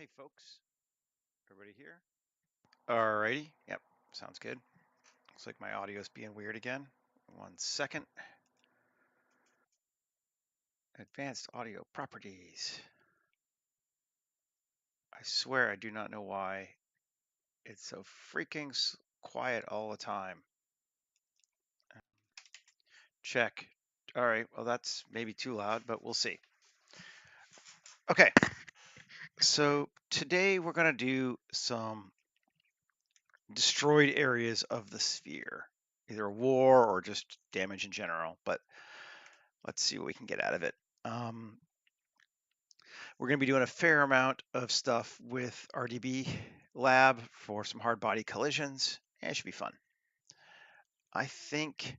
Hey folks, everybody here? Alrighty, yep, sounds good. Looks like my audio is being weird again. 1 second. Advanced audio properties. I swear I do not know why it's so freaking quiet all the time. Check. All right, well that's maybe too loud, but we'll see. Okay, so today we're gonna do some destroyed areas of the sphere, either a war or just damage in general, but let's see what we can get out of it. We're going to be doing a fair amount of stuff with RDB Lab for some hard body collisions. It should be fun. I think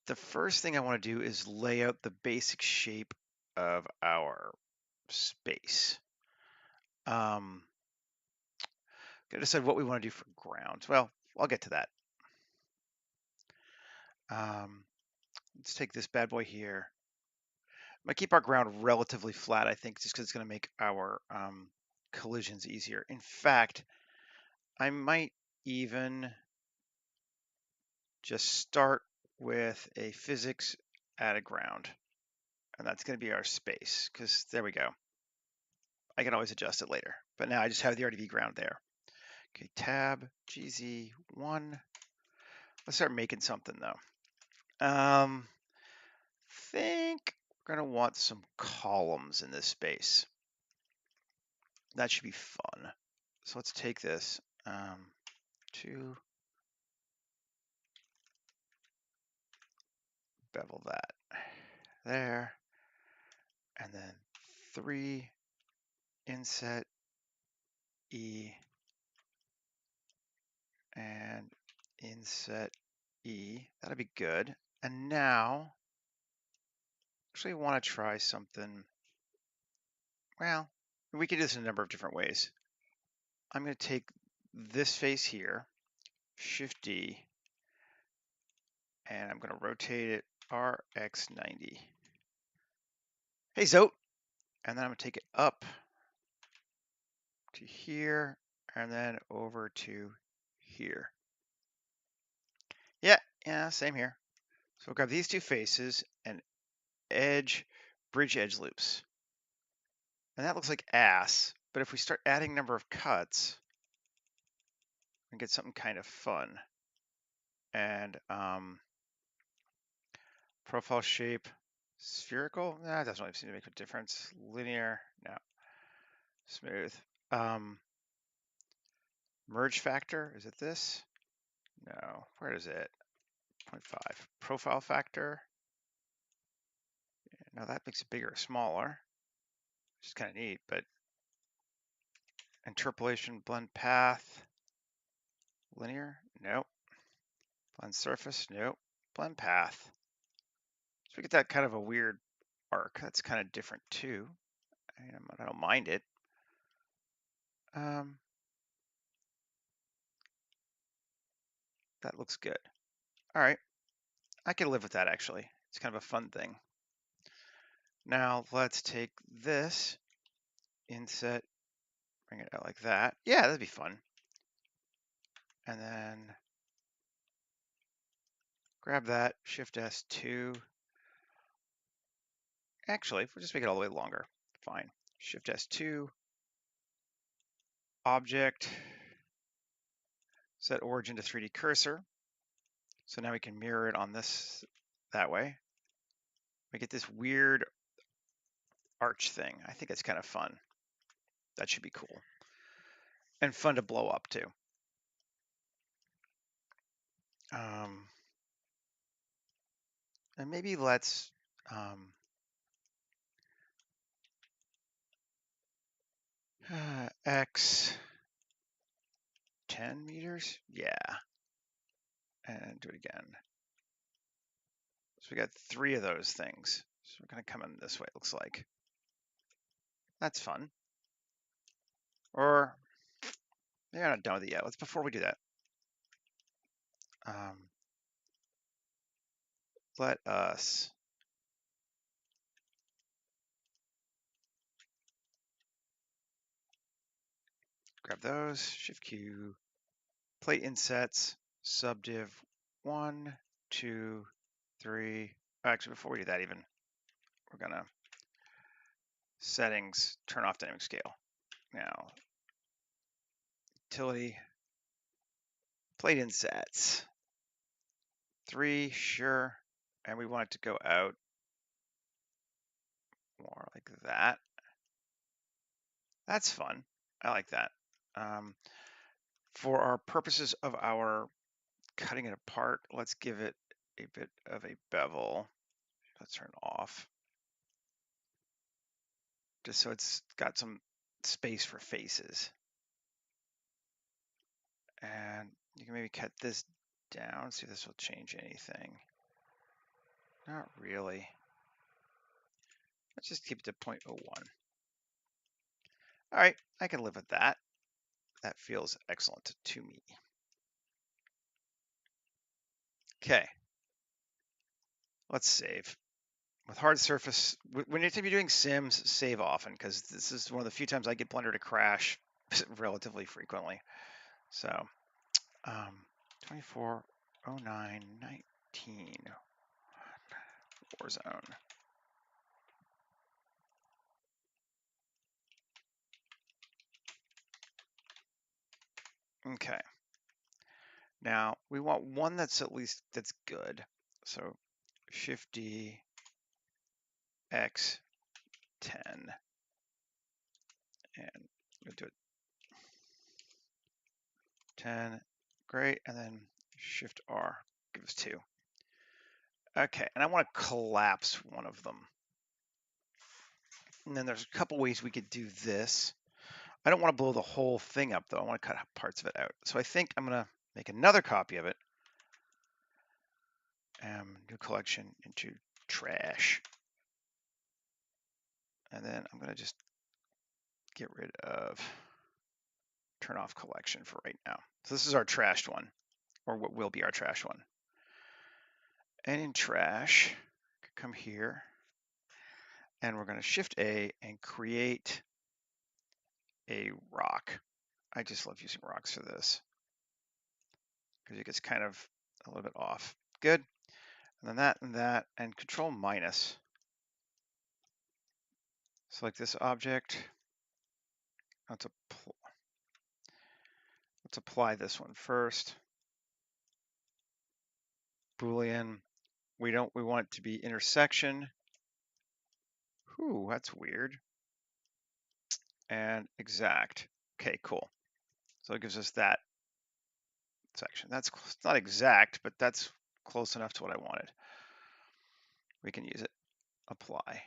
the first thing I want to do is lay out the basic shape of our space. Gotta decide what we want to do for ground. Well, I'll get to that. Let's take this bad boy here. I'm gonna keep our ground relatively flat, I think, just because it's gonna make our collisions easier. In fact, I might even just start with a physics at a ground, and that's going to be our space, because there we go. I can always adjust it later, but now I just have the RDB ground there. Okay, tab GZ1. Let's start making something though. Think we're going to want some columns in this space. That should be fun. So let's take this to bevel that there, and then 3 inset E and inset E. That'll be good. And now, actually want to try something. Well, we can do this in a number of different ways. I'm going to take this face here, Shift D, and I'm going to rotate it RX90. Hey, Zote. And then I'm going to take it up to here, and then over to here. Yeah, same here. So we'll grab these two faces and bridge edge loops. And that looks like ass, but if we start adding number of cuts, we can get something kind of fun. And profile shape, spherical, that doesn't really seem to make a difference. Linear, no. Smooth. Merge factor, is it this? No, where is it? 0.5. Profile factor. Now that makes it bigger or smaller, which is kind of neat, but interpolation, blend path, linear, nope. Blend surface, nope. Blend path. So we get that kind of a weird arc. That's kind of different too. I don't mind it. That looks good. All right, I can live with that actually. It's kind of a fun thing. Now let's take this, inset, bring it out like that. Yeah, that'd be fun. And then grab that, Shift S2. Actually, we'll just make it all the way longer. Fine. Shift S2, object, set origin to 3D cursor. So now we can mirror it on this that way. We get this weird arch thing. I think it's kind of fun. That should be cool. And fun to blow up too. And maybe let's X 10 meters. Yeah. And do it again. So we got 3 of those things. So we're going to come in this way, it looks like. That's fun. Or, maybe I'm not done with it yet. Let's, before we do that, let us grab those, Shift Q, plate insets, subdiv 1, 2, 3. Actually, before we do that even, we're gonna settings, turn off dynamic scale. Now, utility, plate insets, 3, sure. And we want it to go out more like that. That's fun. I like that. For our purposes of our cutting it apart, let's give it a bit of a bevel. Let's turn off, just so it's got some space for faces. And you can maybe cut this down, see if this will change anything. Not really. Let's just keep it to 0.01. All right, I can live with that. That feels excellent to me. Okay, let's save. With hard surface, when you're doing sims, save often, because this is one of the few times I get Blender to crash relatively frequently. So, 240919 Warzone. Okay. Now we want one that's at least that's good. So Shift D X 10, and we'll do it 10. Great, and then Shift R gives 2. Okay, and I want to collapse one of them. And then there's a couple ways we could do this. I don't want to blow the whole thing up though. I want to cut parts of it out. So I think I'm gonna make another copy of it. New collection into trash. And then I'm gonna just get rid of, turn off collection for right now. So this is our trashed one, or what will be our trash one. And in trash, come here, and we're gonna Shift A and create a rock. I just love using rocks for this, because it gets kind of a little bit off. Good. And then that, and Control minus. Select this object. Let's apply this one first. Boolean. We want it to be intersection. Ooh, that's weird. And exact. Okay, cool. So it gives us that section. That's not exact, but that's close enough to what I wanted. We can use it. Apply.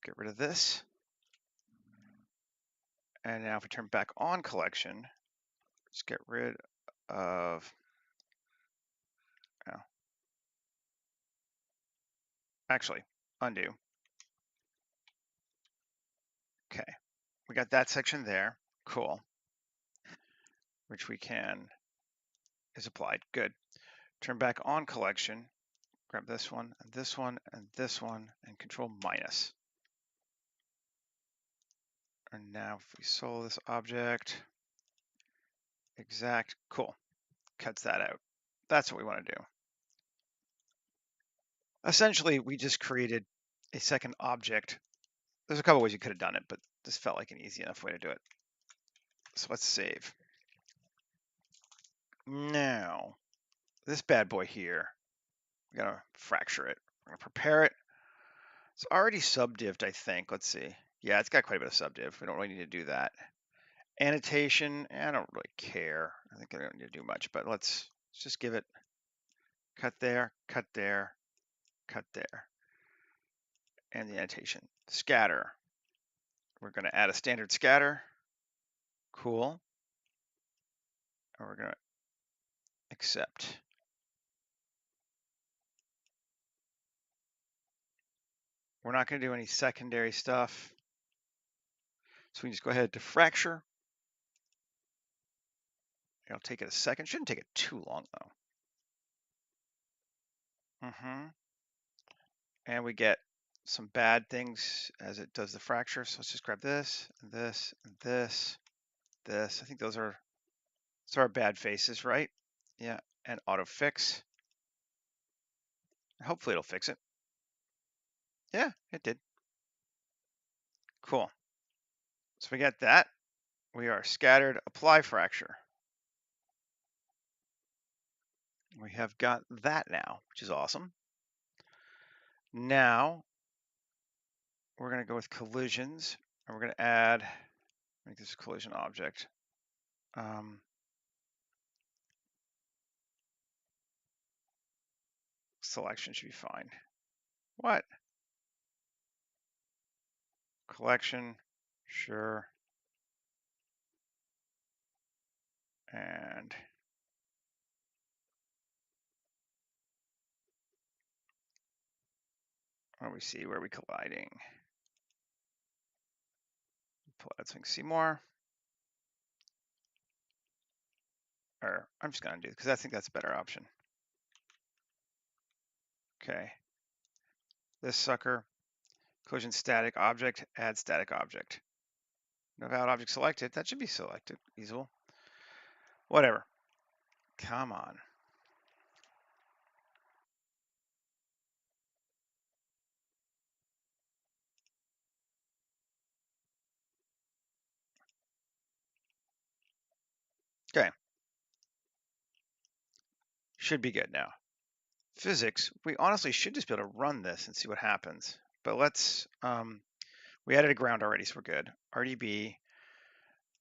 Get rid of this. And now if we turn back on collection, let's get rid of, oh, actually, undo. Okay, we got that section there. Cool. Which we can, is applied. Good. Turn back on collection. Grab this one, and this one, and this one, and Control minus. And now if we solve this object, exact, cool. Cuts that out. That's what we want to do. Essentially, we just created a second object. There's a couple ways you could have done it, but this felt like an easy enough way to do it. So let's save. Now, this bad boy here, we're gonna fracture it. We're gonna prepare it. It's already subdived, I think. Let's see. Yeah, it's got quite a bit of subdiv. We don't really need to do that. Annotation, I don't really care. I think I don't need to do much, but let's just give it cut there, cut there, cut there. And the annotation. Scatter. We're going to add a standard scatter. Cool. And we're going to accept. We're not going to do any secondary stuff. So we can just go ahead to fracture. It'll take it a second. Shouldn't take it too long though. And we get some bad things as it does the fracture. So let's just grab this and this and this. this. I think those are our bad faces, right? Yeah, and auto fix. Hopefully it'll fix it. Yeah, it did. Cool. So we got that. We are scattered, apply fracture. We have got that now, which is awesome. Now we're going to go with collisions, and we're going to add, make this a collision object. Selection should be fine. What? Collection, sure. And what do we see? Where are we colliding? Pull out something, see more. Or I'm just going to do it because I think that's a better option. Okay. This sucker, collision static object, add static object. No valid object selected. That should be selected. Easel. Whatever. Come on. Okay. Should be good now. Physics, we honestly should just be able to run this and see what happens. But let's, we added a ground already, so we're good. RDB,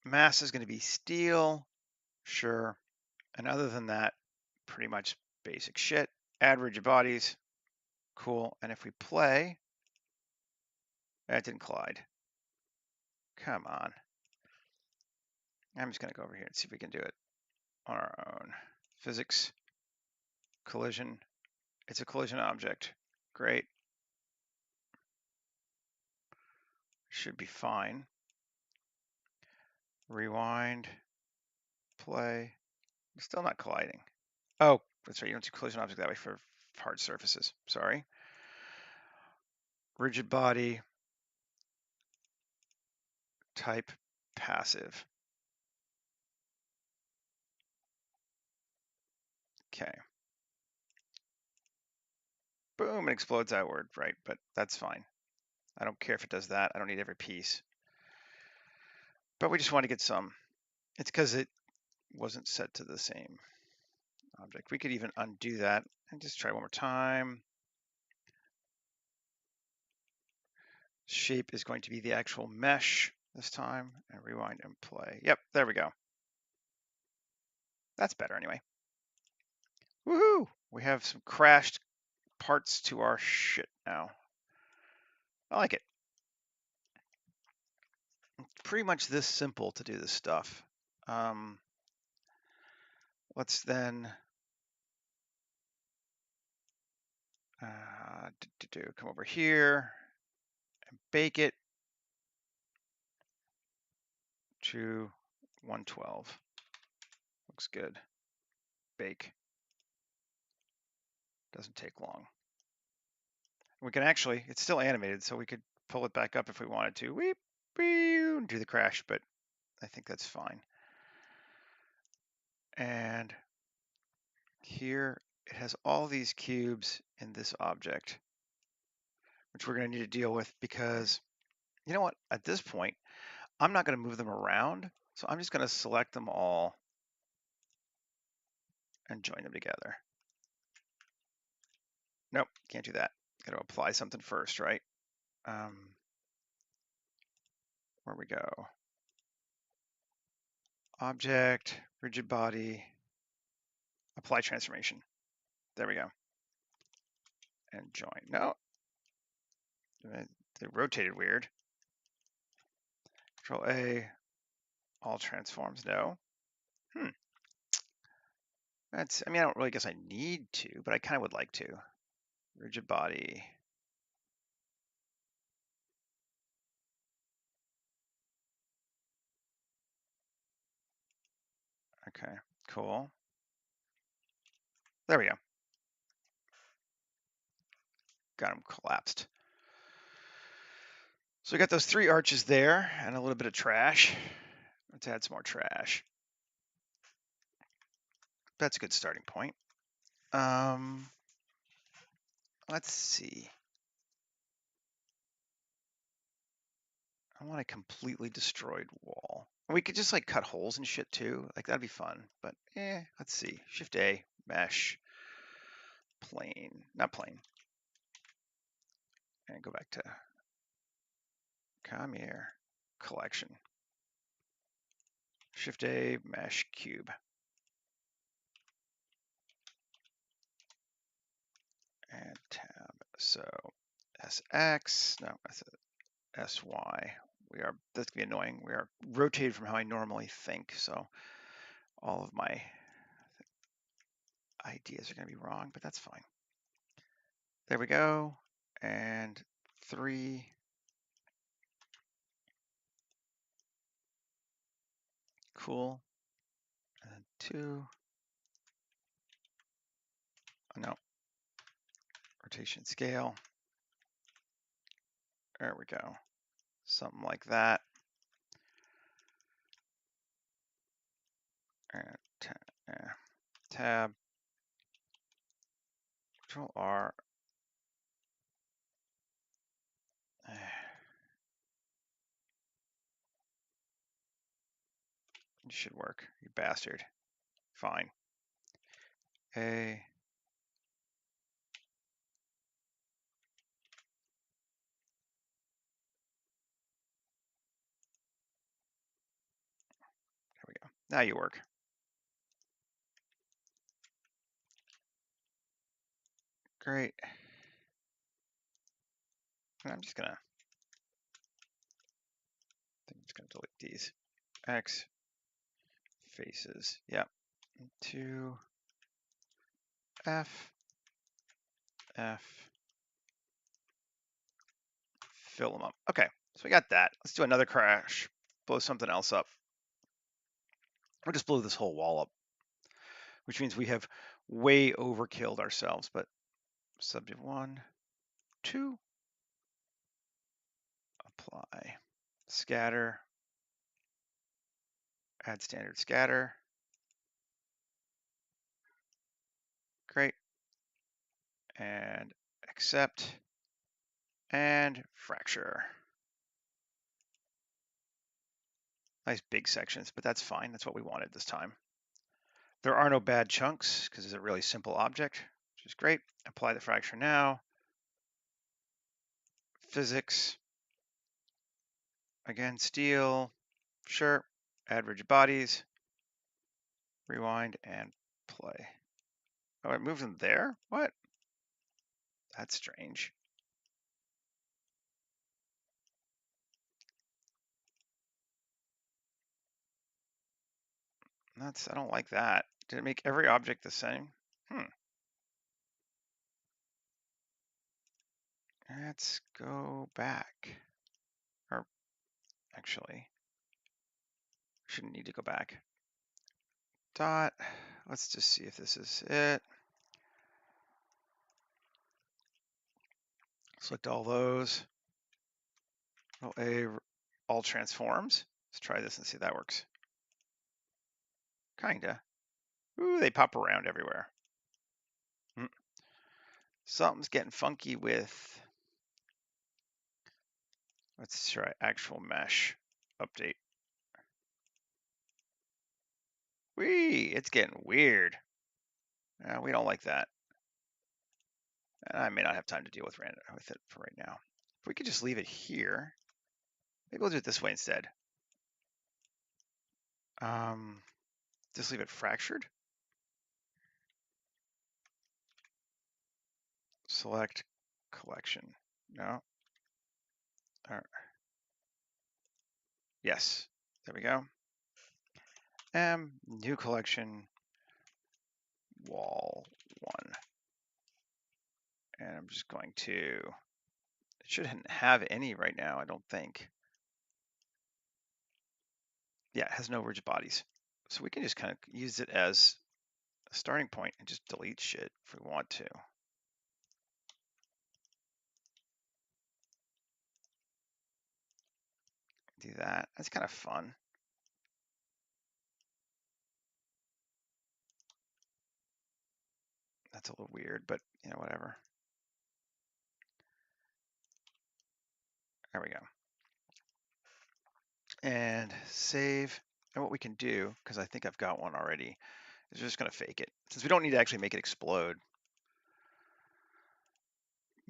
mass is going to be steel, sure. And other than that, pretty much basic shit. Add rigid bodies, cool. And if we play, that didn't collide. Come on. I'm just going to go over here and see if we can do it on our own. Physics, collision. It's a collision object. Great. Should be fine. Rewind, play. Still not colliding. Oh, that's right. You don't do collision object that way for hard surfaces. Sorry. Rigid body, type passive. Okay. Boom, it explodes outward, right? But that's fine. I don't care if it does that. I don't need every piece. But we just want to get some. It's because it wasn't set to the same object. We could even undo that and just try one more time. Shape is going to be the actual mesh this time. And rewind and play. Yep, there we go. That's better anyway. Woohoo! We have some crashed parts to our shit now. I like it. It's pretty much this simple to do this stuff. Let's then come over here and bake it to 112. Looks good. Bake. Doesn't take long. We can actually, it's still animated, so we could pull it back up if we wanted to. Weep, and do the crash, but I think that's fine. And here it has all these cubes in this object, which we're going to need to deal with because, you know what, at this point, I'm not going to move them around, so I'm just going to select them all and join them together. Nope, can't do that. Got to apply something first, right? Where we go? Object, rigid body, apply transformation. There we go. And join. No, they rotated weird. Control A, all transforms. No. That's, I mean, I don't really guess I need to, but I kind of would like to. Rigid body. Okay, cool. There we go. Got them collapsed. So we got those three arches there and a little bit of trash. Let's add some more trash. That's a good starting point. Let's see. I want a completely destroyed wall. We could just like cut holes and shit too. Like that'd be fun. But let's see. Shift A, mesh, plane, not plane. And go back to come here, collection. Shift A, mesh, cube. And tab. So SX, no, that's SY. That's gonna be annoying. We are rotated from how I normally think. So all of my ideas are gonna be wrong, but that's fine. There we go. And 3. Cool. And then 2. Oh, no. Rotation scale. There we go. Something like that. And tab. Control R. It should work, you bastard. Fine. A. There we go. Now you work. Great. And I'm just gonna delete these. X faces. Yep. 2 F. Fill them up. Okay, so we got that. Let's do another crash. Blow something else up. Or just blow this whole wall up, which means we have way overkilled ourselves. But subject 1, 2, apply, scatter, add standard scatter. Great. And accept and fracture. Nice big sections, but that's fine. That's what we wanted this time. There are no bad chunks because it's a really simple object, which is great. Apply the fracture now. Physics. Again, steel. Sure. Add rigid bodies. Rewind and play. Oh, it moved them there? What? That's strange. I don't like that. Did it make every object the same? Let's go back. Or actually, shouldn't need to go back. Dot. Let's just see if this is it. Select all those. All transforms. Let's try this and see if that works. Kinda. Ooh, they pop around everywhere. Something's getting funky with. Let's try actual mesh update. Whee, it's getting weird. We don't like that. And I may not have time to deal with it for right now. If we could just leave it here, maybe we'll do it this way instead. Just leave it fractured. Select collection. No. Yes. There we go. New collection. Wall 1. And I'm just going to. It shouldn't have any right now, I don't think. Yeah, it has no rigid bodies. So we can just kind of use it as a starting point and just delete shit if we want to. Do that. That's kind of fun. That's a little weird, but you know, whatever. There we go. And save. And what we can do, because I think I've got one already, is we're just going to fake it. Since we don't need to actually make it explode.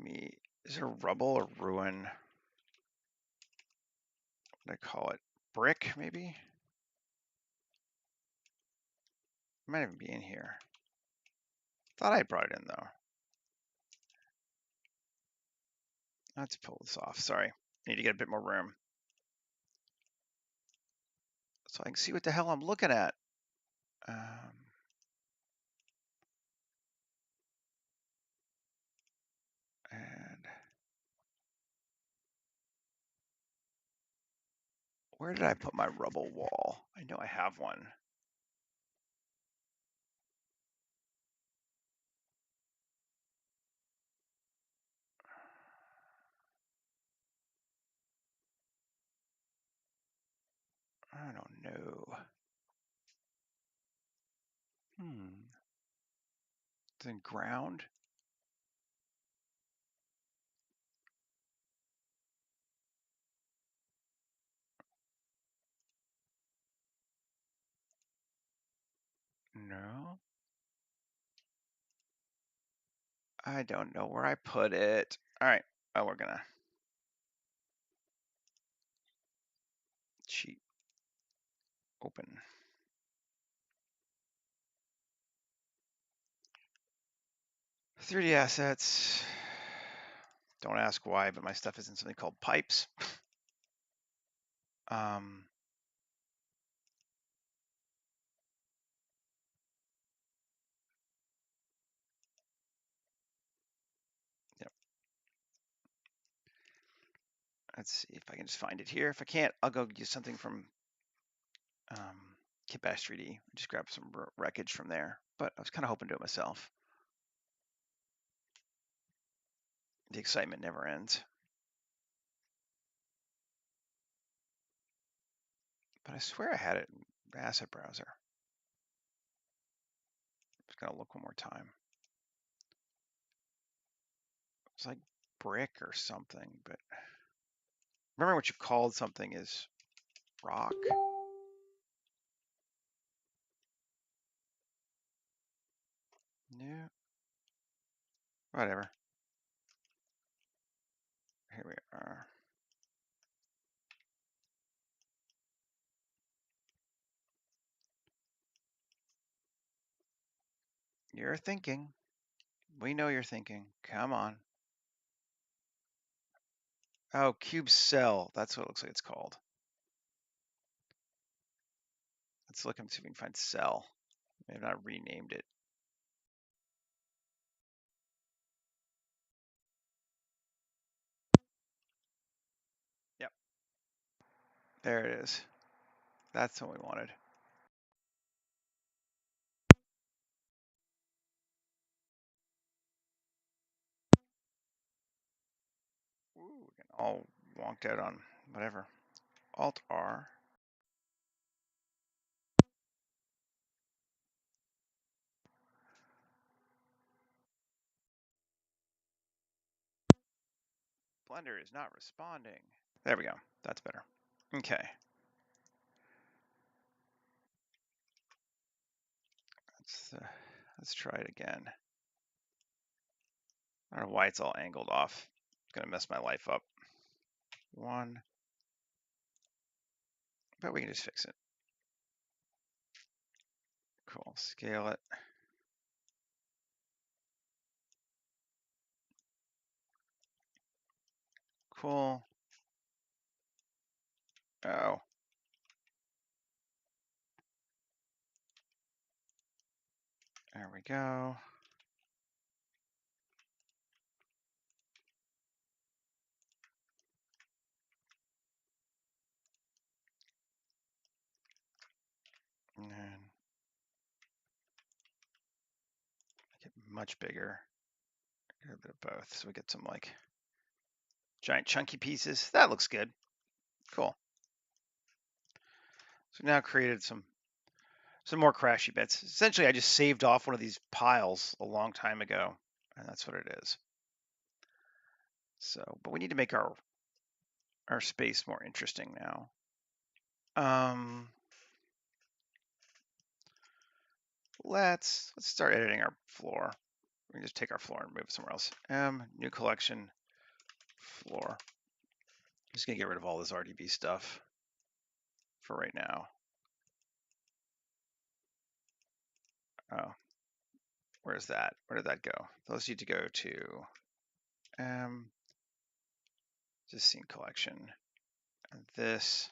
Is it a rubble or ruin? What do I call it? Brick, maybe? It might even be in here. Thought I brought it in, though. Let's pull this off. Sorry. I need to get a bit more room. So I can see what the hell I'm looking at. And where did I put my rubble wall? I know I have one. I don't know. It's in ground. No. I don't know where I put it. All right. Oh, we're gonna cheat. Open. .3D assets. Don't ask why, but my stuff is in something called pipes. Yep. Let's see if I can just find it here. If I can't, I'll go use something from Kitbash 3D. Just grab some wreckage from there. But I was kind of hoping to do it myself. The excitement never ends. But I swear I had it in the asset browser. Just gonna look one more time. It's like brick or something, but remember what you called something is rock. Yeah. Whatever. Here we are. You're thinking. We know you're thinking. Come on. Oh, cube cell. That's what it looks like it's called. Let's look and see if we can find cell. Maybe not renamed it. Yep. There it is. That's what we wanted. Ooh, we're getting all wonked out on whatever. Alt-R. Blender is not responding. There we go. That's better. Okay. Let's try it again. I don't know why it's all angled off. It's gonna mess my life up. One. But we can just fix it. Cool. Scale it. Cool. Oh. There we go. And then make it much bigger. A bit of both. So we get some like giant chunky pieces. That looks good. Cool. So now created some some more crashy bits. Essentially, I just saved off one of these piles a long time ago, and that's what it is. So, but we need to make our space more interesting now. Let's start editing our floor. We can just take our floor and move it somewhere else. New collection, floor. I'm just gonna get rid of all this RDB stuff for right now. Oh, where's that? Where did that go? Those need to go to just scene collection. And this,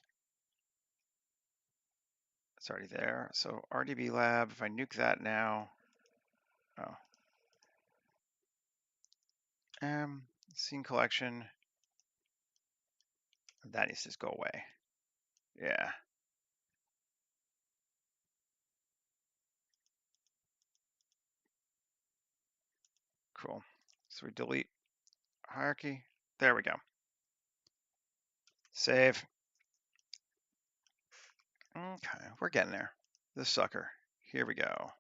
it's already there. So RDB lab, if I nuke that now, scene collection, that needs to just go away. Yeah. Cool. So we delete hierarchy. There we go. Save. Okay, we're getting there. This sucker. Here we go.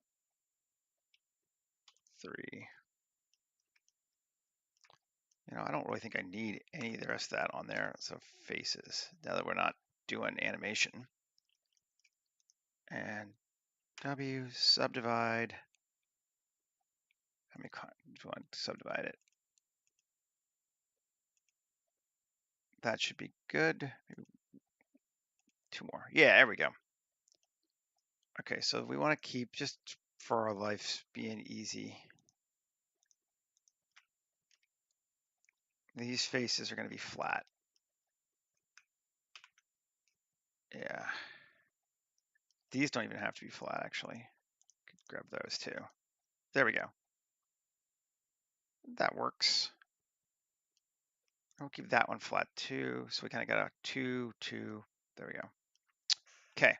3. You know, I don't really think I need any of the rest of that on there. So faces, now that we're not doing animation. And W, subdivide. How many do you want to subdivide it? That should be good. Maybe 2 more. Yeah, there we go. Okay, so we want to keep, just for our life being easy, these faces are going to be flat. Yeah. These don't even have to be flat, actually. Could grab those too. There we go. That works. We'll keep that one flat too. So we kind of got a 2, 2. There we go. Okay.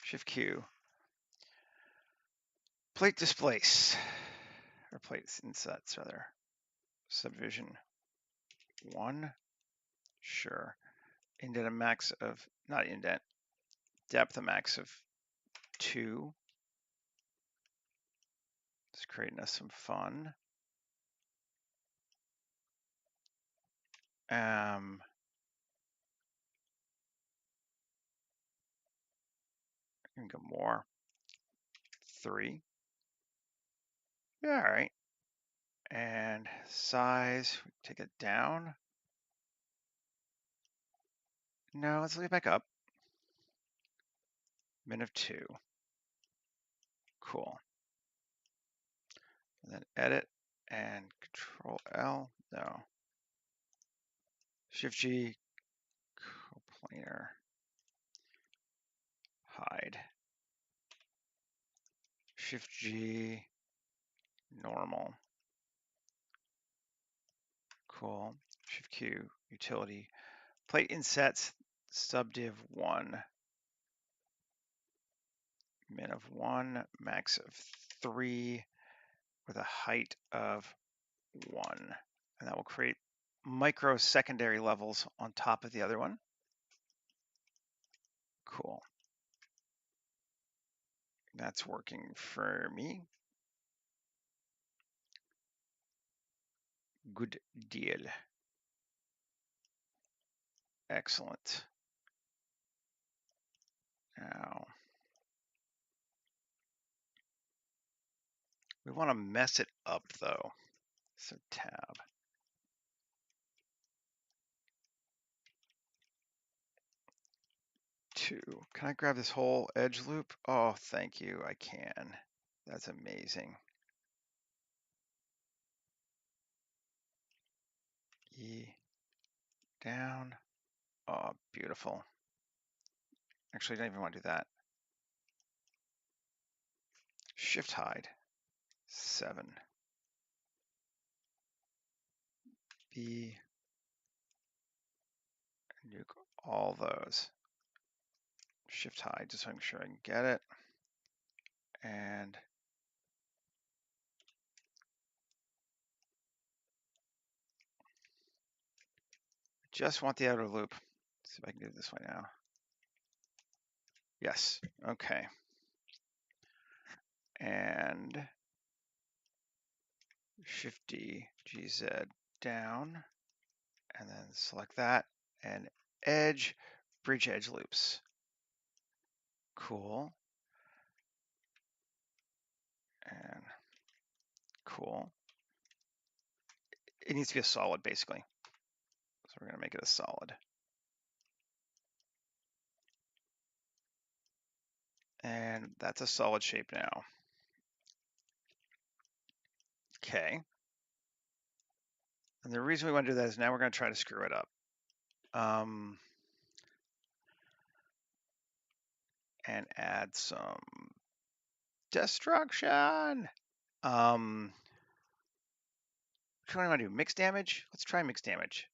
Shift Q. Plate displace. Or plate insets, rather. Subdivision 1. Sure. Indent a max of, not indent, depth a max of 2. It's creating us some fun. You can go more. 3. Yeah, all right. And size, take it down. No, let's leave it back up. Min of 2. Cool. And then edit and Control L. No. Shift G. Coplanar. Hide. Shift G. Normal. Cool. Shift Q. Utility. Plate insets. Subdiv 1. Min of 1. Max of 3. With a height of 1. And that will create micro secondary levels on top of the other one. Cool. That's working for me. Good deal. Excellent. Now, we want to mess it up though. So tab. Two. Can I grab this whole edge loop? Oh, thank you. I can. That's amazing. E down. Oh, beautiful. Actually, I don't even want to do that. Shift hide. 7. B. Nuke all those. Shift hide, just so I'm sure I can get it. And just want the outer loop. Let's see if I can do it this way now. Yes, okay. and Shift D, GZ down, and then select that, and edge, bridge edge loops. Cool. And cool. It needs to be a solid, basically. So we're going to make it a solid. And that's a solid shape now. Okay. And the reason we want to do that is now we're going to try to screw it up. And add some destruction. Which one do I want to do? Mixed damage? Let's try mixed damage.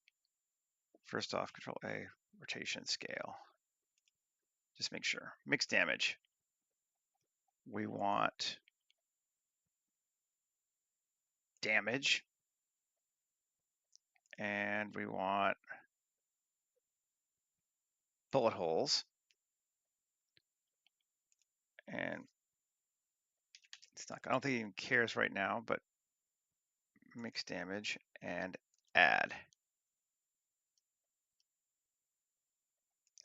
First off, Control A, rotation scale. Just make sure. Mixed damage. We want damage. And we want bullet holes. And it's not, I don't think he even cares right now, but mixed damage and add.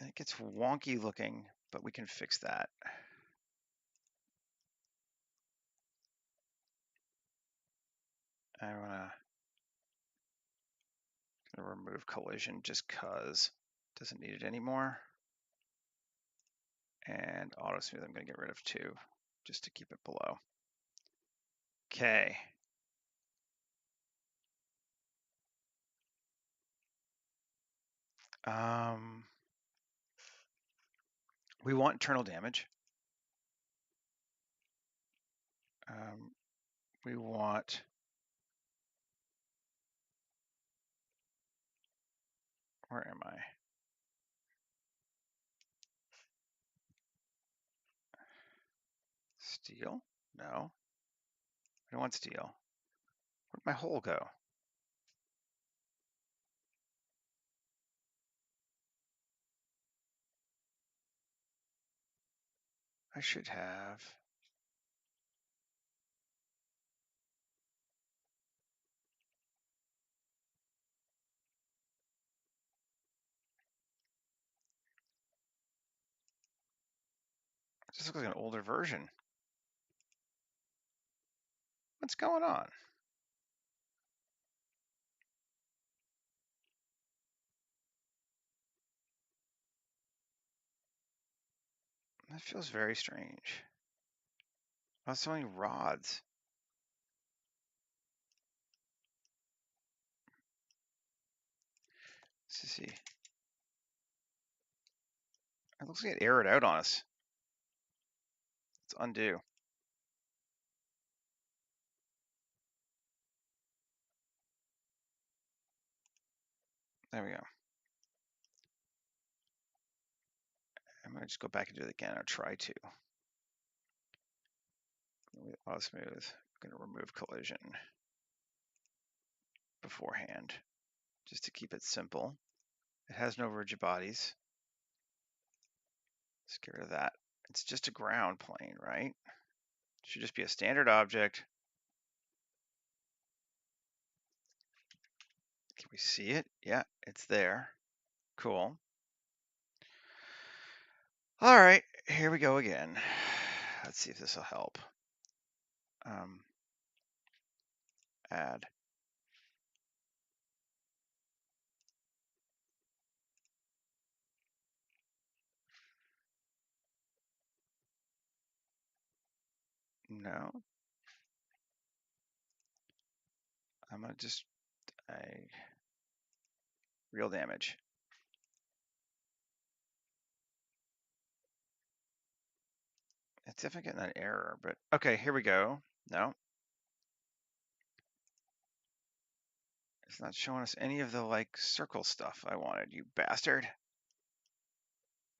And it gets wonky looking, but we can fix that. I want to remove collision just because it doesn't need it anymore. And auto smooth I'm going to get rid of too, just to keep it below. Okay. We want internal damage. We want where am I? Steel? No. I don't want steel. Where'd my hole go? I should have. This looks like an older version. What's going on? That feels very strange. Oh, so many rods. Let's see. It looks like it errored out on us. Let's undo. There we go. I'm going to just go back and do it again, or try to. Auto smooth. I'm going to remove collision beforehand, just to keep it simple. It has no rigid bodies. Let's get rid of that. It's just a ground plane, right? It should just be a standard object. Can we see it? Yeah, it's there. Cool. All right, here we go again. Let's see if this will help. Add. No. I'm gonna just real damage. It's definitely getting an error, but okay, here we go. No. It's not showing us any of the like circle stuff I wanted, you bastard.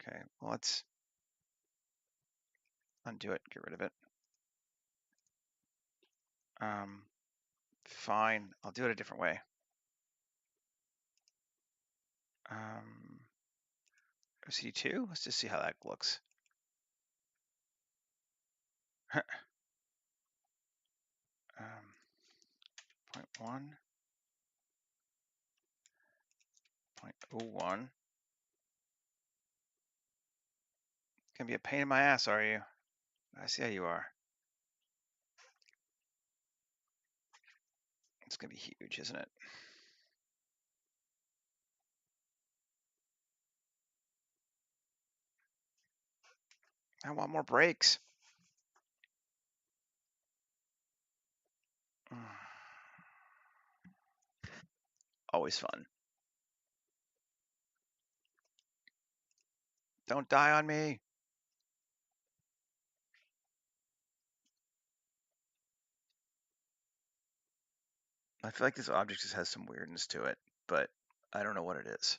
Okay, well, let's undo it, get rid of it. Fine, I'll do it a different way. OCD2, let's just see how that looks. 0.1, 0.01. Gonna be a pain in my ass, are you? I see how you are. It's gonna be huge, isn't it? I want more breaks. Always fun. Don't die on me. I feel like this object just has some weirdness to it, but I don't know what it is.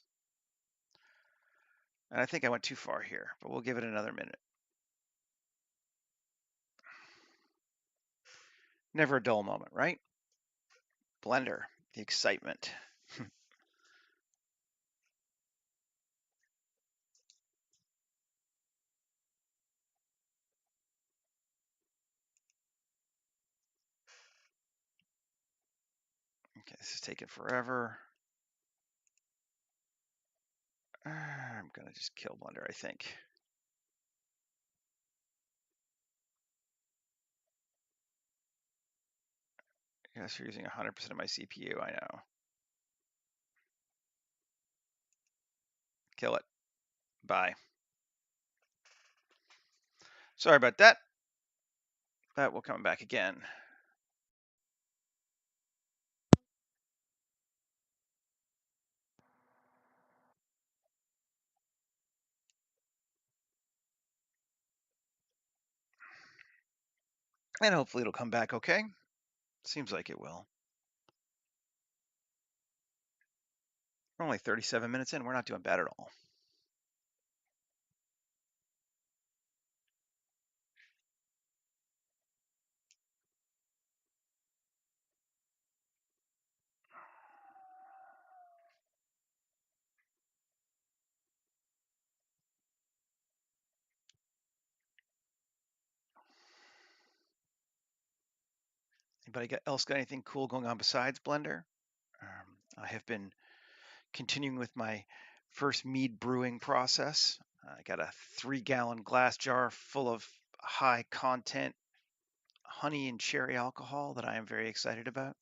And I think I went too far here, but we'll give it another minute. Never a dull moment, right? Blender, the excitement. Okay, this is taking forever. I'm gonna just kill Blender, I think. Yes, you're using 100% of my CPU, I know. Kill it. Bye. Sorry about that. But we'll come back again. And hopefully it'll come back okay. Seems like it will. We're only 37 minutes in. We're not doing bad at all. Anybody else got anything cool going on besides Blender? I have been continuing with my first mead brewing process. I got a 3-gallon glass jar full of high content honey and cherry alcohol that I am very excited about.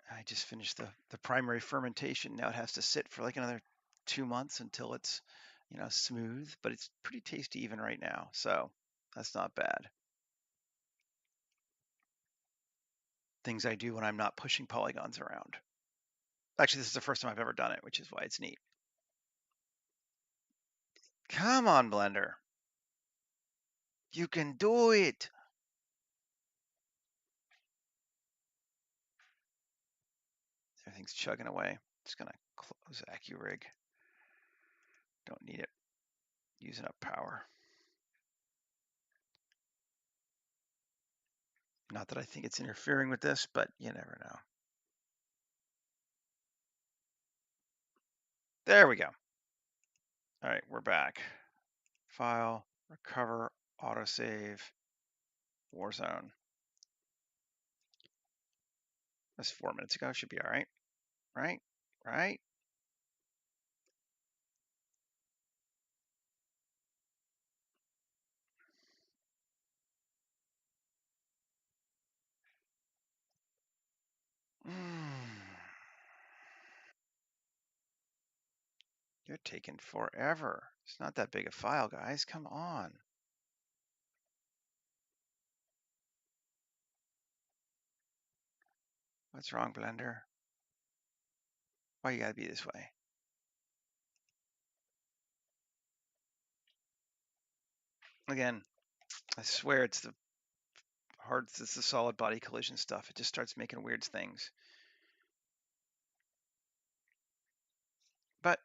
I just finished the primary fermentation. Now it has to sit for like another 2 months until it's, smooth, but it's pretty tasty even right now. So that's not bad. Things I do when I'm not pushing polygons around. Actually, this is the first time I've ever done it, which is why it's neat. Come on, Blender. You can do it. Everything's chugging away. Just gonna close AccuRig. Don't need it. Using up power. Not that I think it's interfering with this, but you never know. There we go. All right, we're back. File, recover, autosave, Warzone. That's 4 minutes ago. Should be all right. Right? You're taking forever. It's not that big a file, guys. Come on. What's wrong, Blender? Why you gotta be this way? Again, I swear it's the solid body collision stuff. It just starts making weird things. But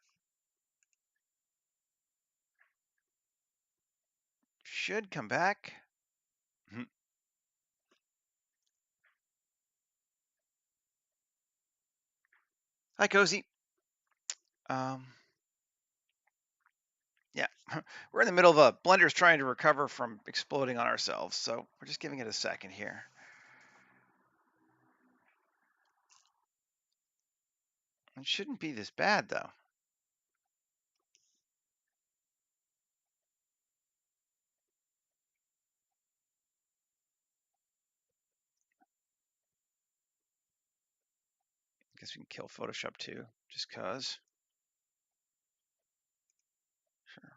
should come back. Hi, Cozy. Yeah, we're in the middle of a Blender's trying to recover from exploding on ourselves, so we're just giving it a second here. It shouldn't be this bad though. Guess we can kill Photoshop too, just cause. Sure.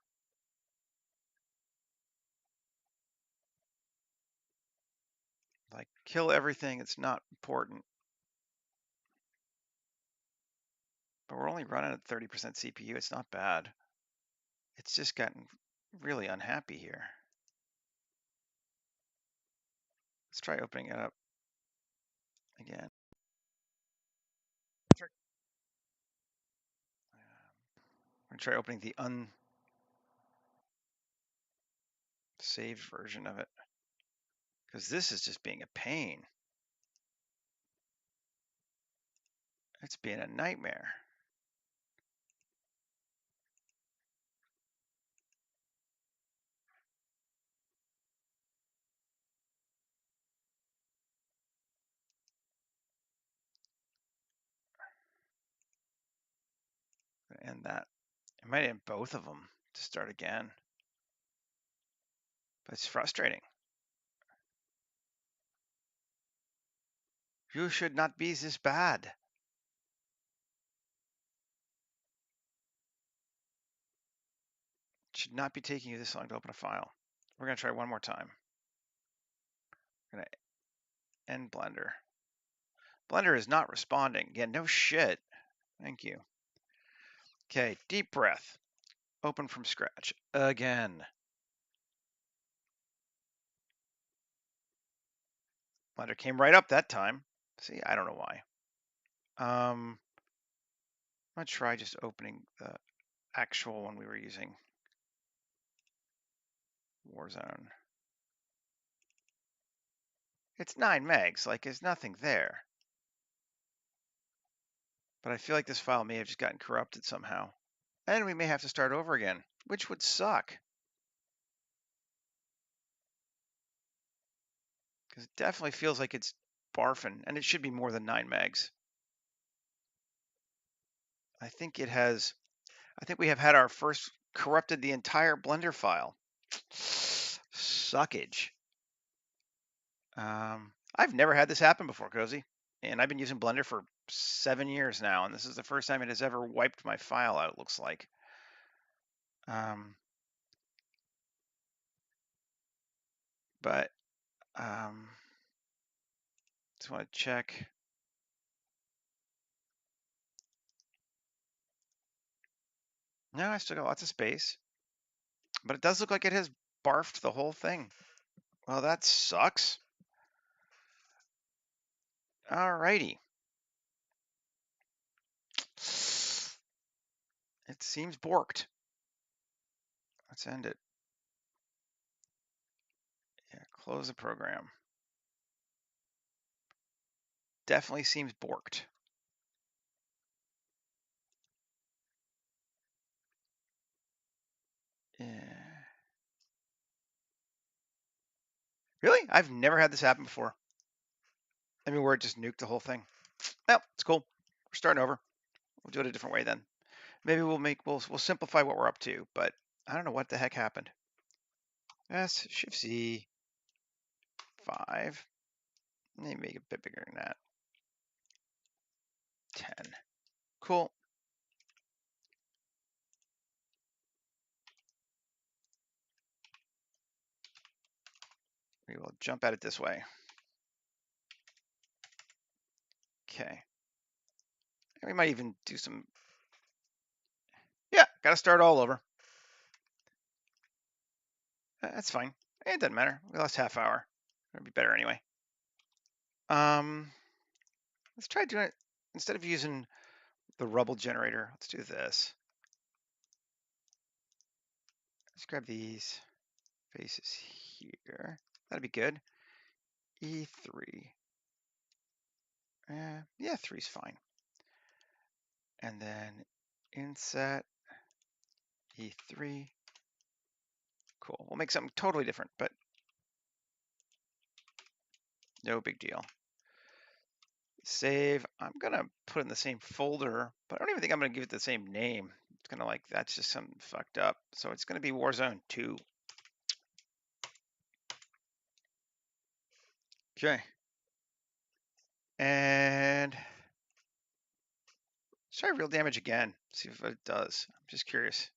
Like kill everything, it's not important. But we're only running at 30% CPU, it's not bad. It's just gotten really unhappy here. Let's try opening it up again. I'm gonna try opening the unsaved version of it, because this is just being a pain. It's being a nightmare. And that, it might end both of them to start again. But it's frustrating. You should not be this bad. It should not be taking you this long to open a file. We're gonna try one more time. We're gonna end Blender. Blender is not responding. Yeah, no shit. Thank you. Okay, deep breath. Open from scratch again. Blender came right up that time. See, I don't know why. I'm gonna try just opening the actual one we were using. Warzone. It's 9 megs, like there's nothing there. But I feel like this file may have just gotten corrupted somehow. And we may have to start over again, which would suck. Because it definitely feels like it's barfing, and it should be more than 9 megs. I think we have had our first corrupted the entire Blender file. Suckage. I've never had this happen before, Cozy. And I've been using Blender for 7 years now, and this is the first time it has ever wiped my file out, it looks like. But just want to check. No, I still got lots of space. But it does look like it has barfed the whole thing. Well, that sucks. Alrighty. It seems borked. Let's end it. Yeah, close the program. Definitely seems borked. Yeah. Really? I've never had this happen before. I mean, where it just nuked the whole thing. No, it's cool. We're starting over. We'll do it a different way then. Maybe we'll simplify what we're up to, but I don't know what the heck happened. S, Shift Z, 5. Maybe make it a bit bigger than that. 10. Cool. We will jump at it this way. Okay. And we might even do some. Yeah, got to start all over. That's fine. It doesn't matter. We lost half hour. It'll be better anyway. Let's try doing it instead of using the rubble generator. Let's do this. Let's grab these faces here. That'd be good. E3. Yeah, 3's fine. And then inset E3 Cool. We'll make something totally different, but no big deal. Save. I'm gonna put it in the same folder, but I don't even think I'm gonna give it the same name. It's gonna like, that's just something fucked up. So it's gonna be Warzone 2. Okay. And let's try real damage again. See if it does. I'm just curious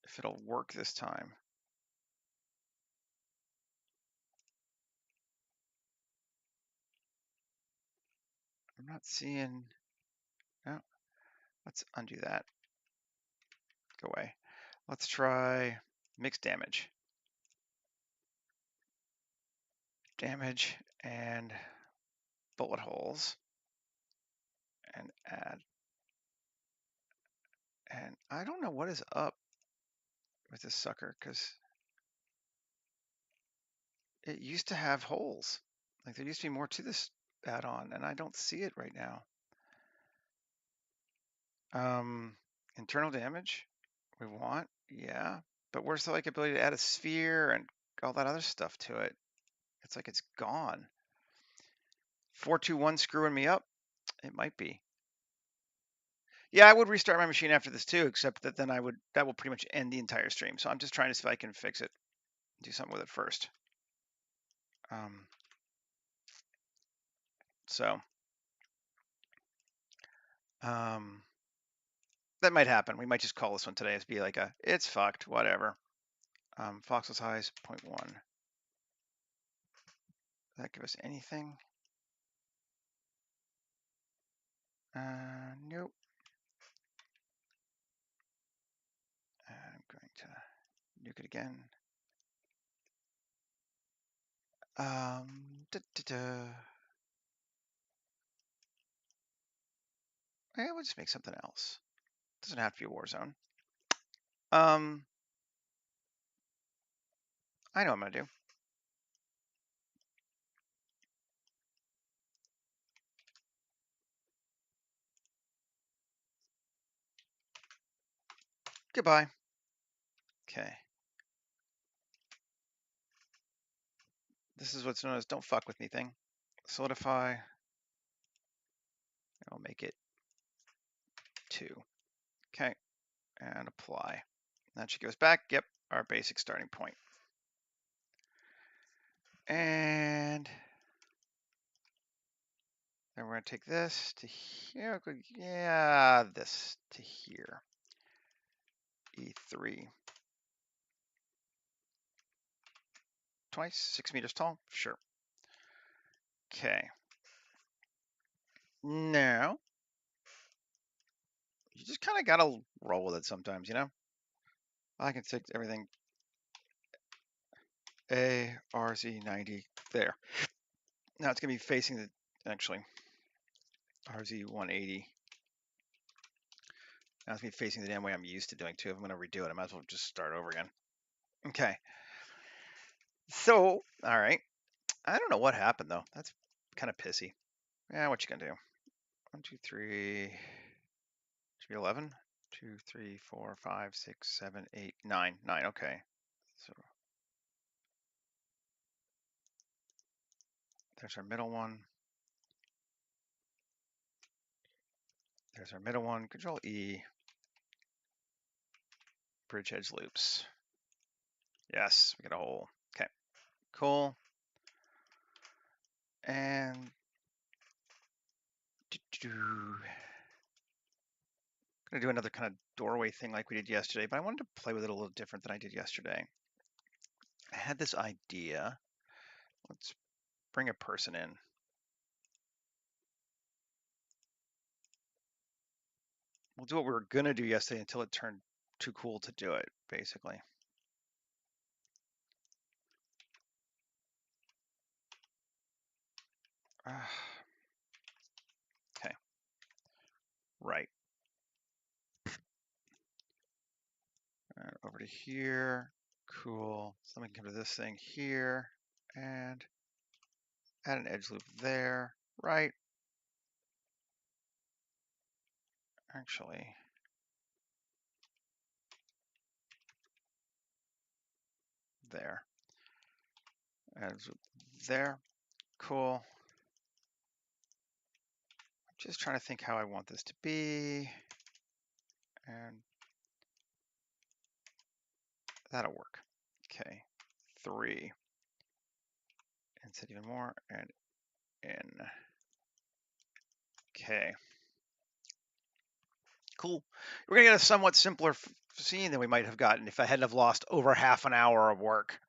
if it'll work this time. I'm not seeing. No. Let's undo that. Go away. Let's try mixed damage. Damage and bullet holes. And add. And I don't know what is up with this sucker, because it used to have holes. Like there used to be more to this add-on, and I don't see it right now. Internal damage, we want, yeah. But where's the like ability to add a sphere and all that other stuff to it? It's like it's gone. 421 screwing me up? It might be. Yeah, I would restart my machine after this too, except that then that will pretty much end the entire stream. So I'm just trying to see if I can fix it, do something with it first. That might happen. We might just call this one today as be like it's fucked, whatever. Voxel size 0.1. Does that give us anything? Nope. I'm going to nuke it again. Yeah, we'll just make something else. Doesn't have to be a Warzone. I know what I'm gonna do. Goodbye. Okay. This is what's known as don't fuck with me thing. Solidify. I'll make it 2. Okay. And apply. That should give us back. Yep. Our basic starting point. And then we're going to take this to here. Yeah, this to here. E3. Twice, 6 meters tall. Sure. Okay. Now, you just kind of got to roll with it sometimes, you know? I can take everything A, RZ 90, there. Now it's going to be facing the, actually, RZ 180. Now it's going to be facing the damn way I'm used to doing too. If I'm going to redo it, I might as well just start over again. Okay. So, all right. I don't know what happened though. That's kind of pissy. Yeah, what you gonna do? 1, 2, 3. Should be 11. 2, 3, 4, 5, 6, 7, 8, 9. 9. Okay. So there's our middle one. There's our middle one. Control E. Bridge edge loops. Yes, we get a hole. Okay. Cool. And gonna do another kind of doorway thing like we did yesterday, but I wanted to play with it a little different than I did yesterday. I had this idea. Let's bring a person in. We'll do what we were gonna do yesterday until it turned too cool to do it, basically. Okay. Right. And over to here. Cool. So let me come to this thing here and add an edge loop there. Right. Actually, there. And there. Cool. Just trying to think how I want this to be. And that'll work. Okay. 3. And set even more. And in. Okay. Cool. We're going to get a somewhat simpler scene than we might have gotten if I hadn't have lost over half an hour of work.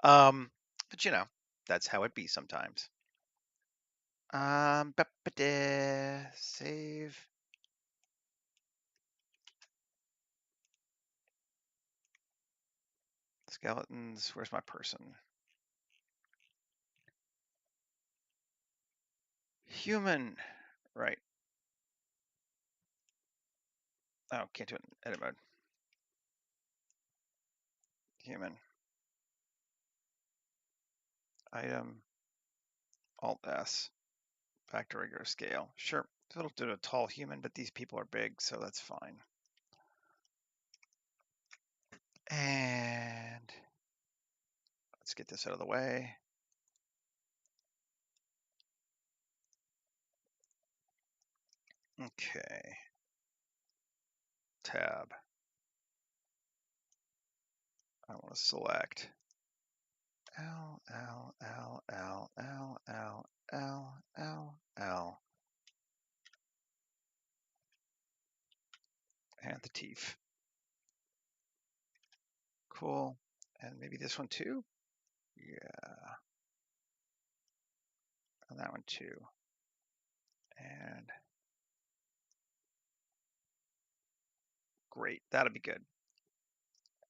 But you know, that's how it be sometimes. Save. Skeletons. Where's my person? Human. Right. Oh, can't do it in edit mode. Human. Item. Alt S. Back to regular scale. Sure. So it'll do a tall human, but these people are big, so that's fine. And let's get this out of the way. Okay. Tab. I want to select L, L, L, L, L, L, L, L, L. And the teeth. Cool. And maybe this one too? Yeah. And that one too. And great. That'll be good.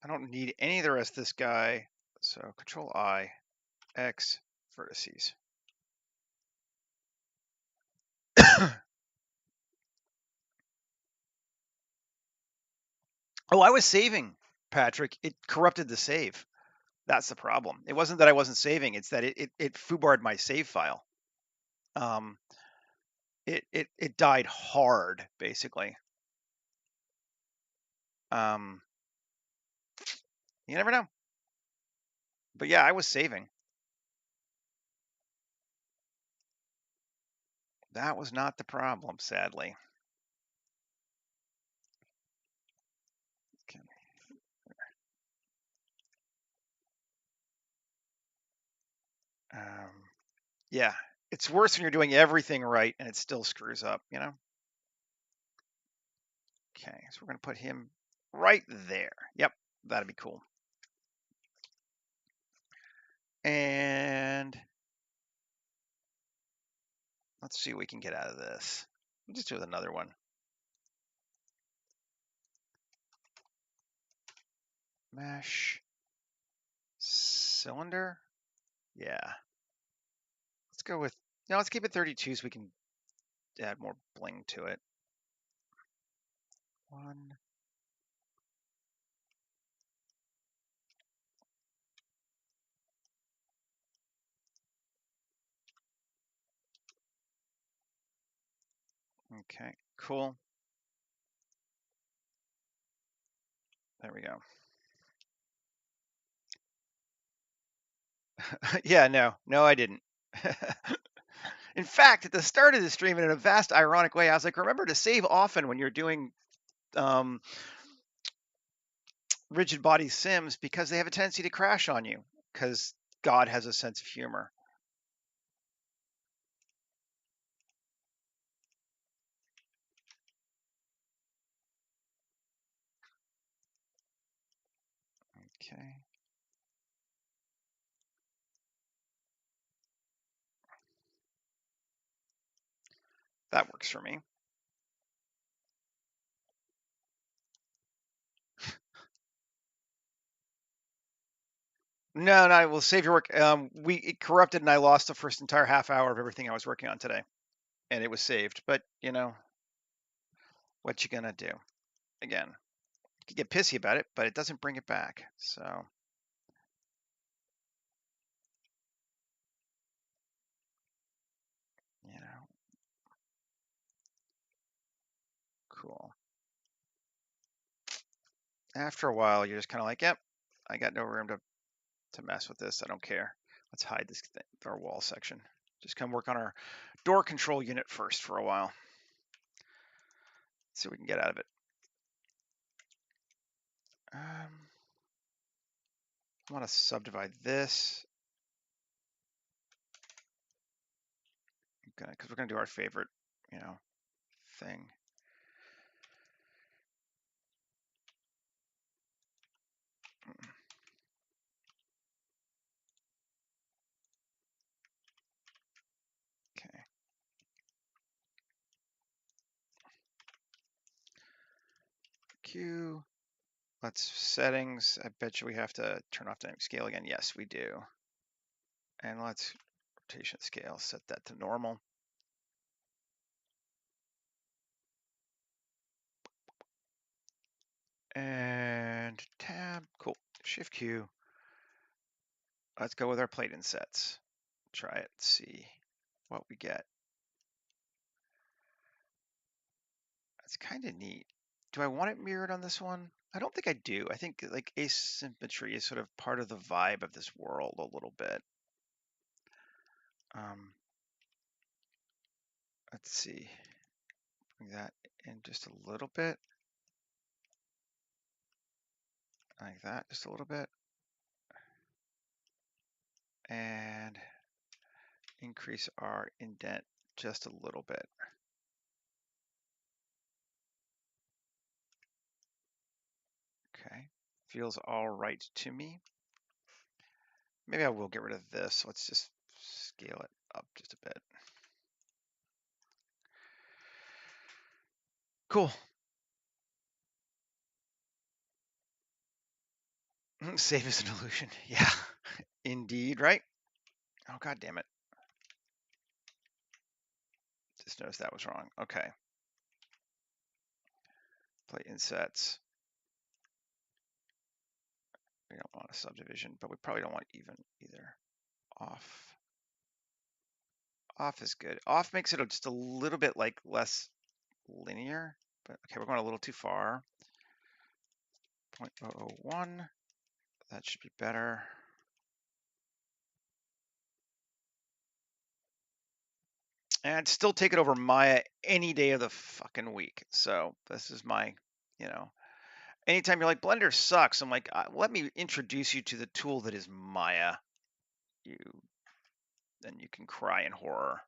I don't need any of the rest of this guy. So Control I, X, vertices. Oh, I was saving, Patrick. It corrupted the save. That's the problem. It wasn't that I wasn't saving. It's that it foobarred my save file. It died hard, basically. You never know. But yeah, I was saving. That was not the problem, sadly. Okay. Yeah, it's worse when you're doing everything right and it still screws up, you know? Okay, so we're going to put him right there. Yep, that'd be cool. And let's see what we can get out of this. We'll just do with another one. Mesh. Cylinder? Yeah. Let's go with, no, let's keep it 32 so we can add more bling to it. 1. Okay, cool. There we go. Yeah, no, I didn't. In fact, at the start of the stream, in a vast ironic way, I was like, remember to save often when you're doing rigid body sims because they have a tendency to crash on you because God has a sense of humor. Okay. That works for me. No, we'll save your work. It corrupted and I lost the first entire half hour of everything I was working on today. And it was saved. But, you know, what you gonna do? Again, you can get pissy about it, but it doesn't bring it back. So, you know, cool. after a while, you're just kind of like, yep, I got no room to mess with this. I don't care. Let's hide this thing, our wall section. Just come work on our door control unit first for a while. See what we can get out of it. I want to subdivide this. Because we're gonna do our favorite, thing. Okay. Q. Let's settings. I bet you we have to turn off dynamic scale again. Yes, we do. And let's rotation scale, set that to normal. And tab, cool. Shift Q. Let's go with our plate insets. Try it, see what we get. That's kind of neat. Do I want it mirrored on this one? I don't think I do. I think like asymmetry is sort of part of the vibe of this world a little bit. Let's see. Bring that in just a little bit. Like that, just a little bit. And increase our indent just a little bit. Okay, feels all right to me. Maybe I will get rid of this. Let's just scale it up just a bit. Cool. Safe as an illusion. Yeah, indeed, right? Oh, God damn it. Just noticed that was wrong. Okay. Plate insets. We don't want a subdivision, but we probably don't want even either. Off. Off is good. Off makes it just a little bit like less linear, but okay, we're going a little too far. 0.001. That should be better. And still take it over Maya any day of the fucking week. So this is my, anytime you're like, Blender sucks, I'm like, let me introduce you to the tool that is Maya. Then you can cry in horror.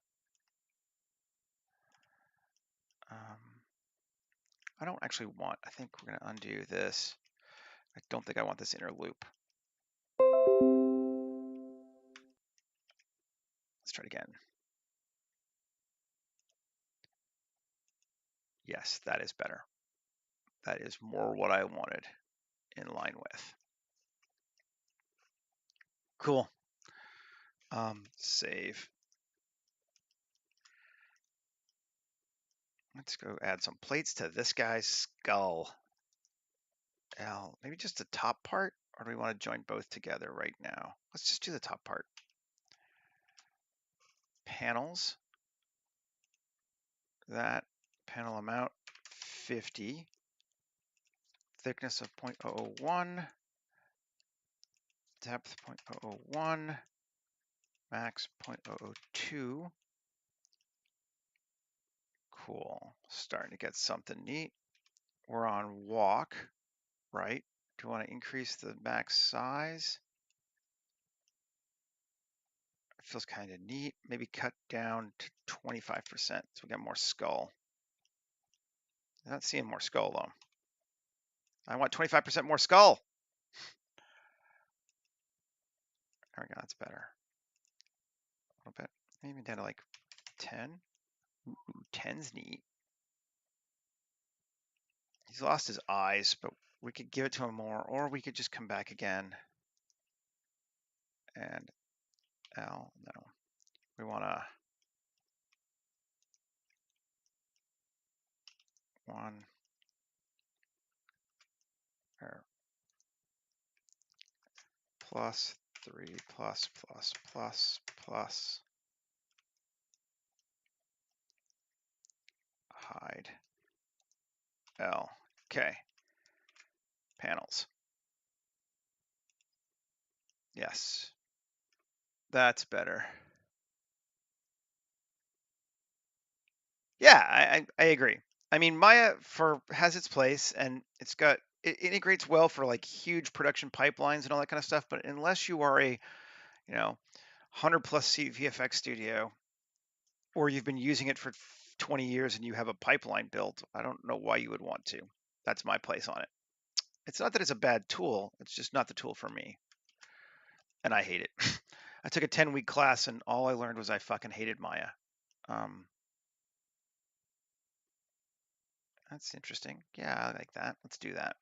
I don't actually want, I think we're gonna undo this. I don't think I want this inner loop. Let's try it again. Yes, that is better. That is more what I wanted in line with. Cool. Save. Let's go add some plates to this guy's skull. Maybe just the top part, or do we want to join both together right now? Let's just do the top part. Panels. That panel amount 50. Thickness of 0.001. Depth 0.001. Max 0.002. Cool. Starting to get something neat. We're on walk, right? Do you want to increase the max size? It feels kind of neat. Maybe cut down to 25%, so we got more skull. I'm not seeing more skull though. I want 25% more skull. There we go, that's better. A little bit, maybe down to like 10. Ooh, 10's neat. He's lost his eyes, but we could give it to him more, or we could just come back again. And L, no. We want to 1 or plus 3 plus plus plus plus hide L. Okay. panels. Yes, that's better. Yeah, I agree. I mean, Maya has its place, and it integrates well for like huge production pipelines and all that kind of stuff. But unless you are a 100 plus seat VFX studio, or you've been using it for 20 years and you have a pipeline built, I don't know why you would want to. That's my place on it. It's not that it's a bad tool, it's just not the tool for me. And I hate it. I took a 10-week class and all I learned was I fucking hated Maya. Um, that's interesting. Yeah, I like that. Let's do that.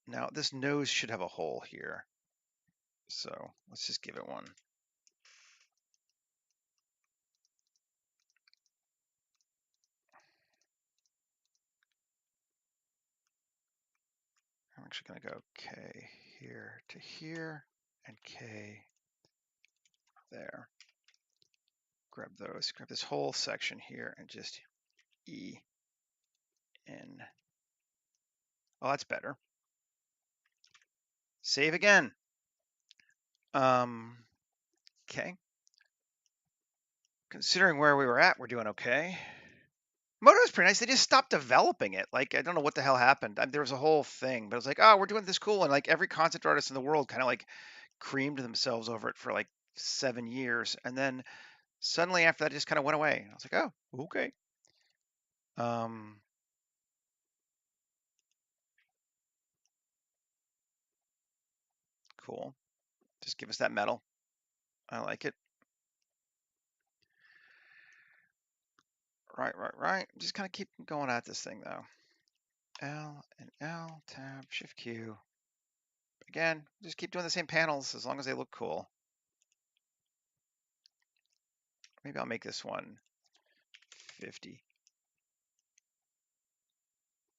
Now this nose should have a hole here. So let's just give it one. I'm actually going to go K here to here and K there. Grab this whole section here and just E in. Oh, that's better. Save again. Okay. Considering where we were at, we're doing okay. Moto is pretty nice. They just stopped developing it. Like, I don't know what the hell happened. There was a whole thing, but it was like, oh, we're doing this cool. And like every concept artist in the world kind of like creamed themselves over it for like 7 years. And then suddenly after that, it just kind of went away. And I was like, oh, okay. Cool. Just give us that metal. I like it. Right. Just kind of keep going at this thing though. L and L, tab, shift Q. Again, just keep doing the same panels as long as they look cool. Maybe I'll make this one 50.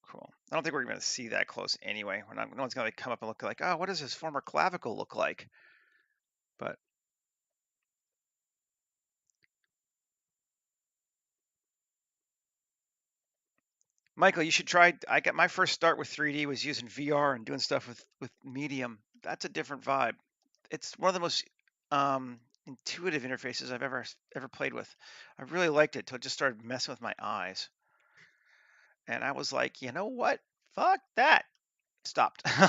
Cool. I don't think we're going to see that close anyway. No one's going to come up and look like, oh, what does his former clavicle look like? But Michael, you should try. I got my first start with 3D was using VR and doing stuff with Medium. That's a different vibe. It's one of the most intuitive interfaces I've ever played with. I really liked it till it just started messing with my eyes. And I was like, you know what? Fuck that. Stopped. It's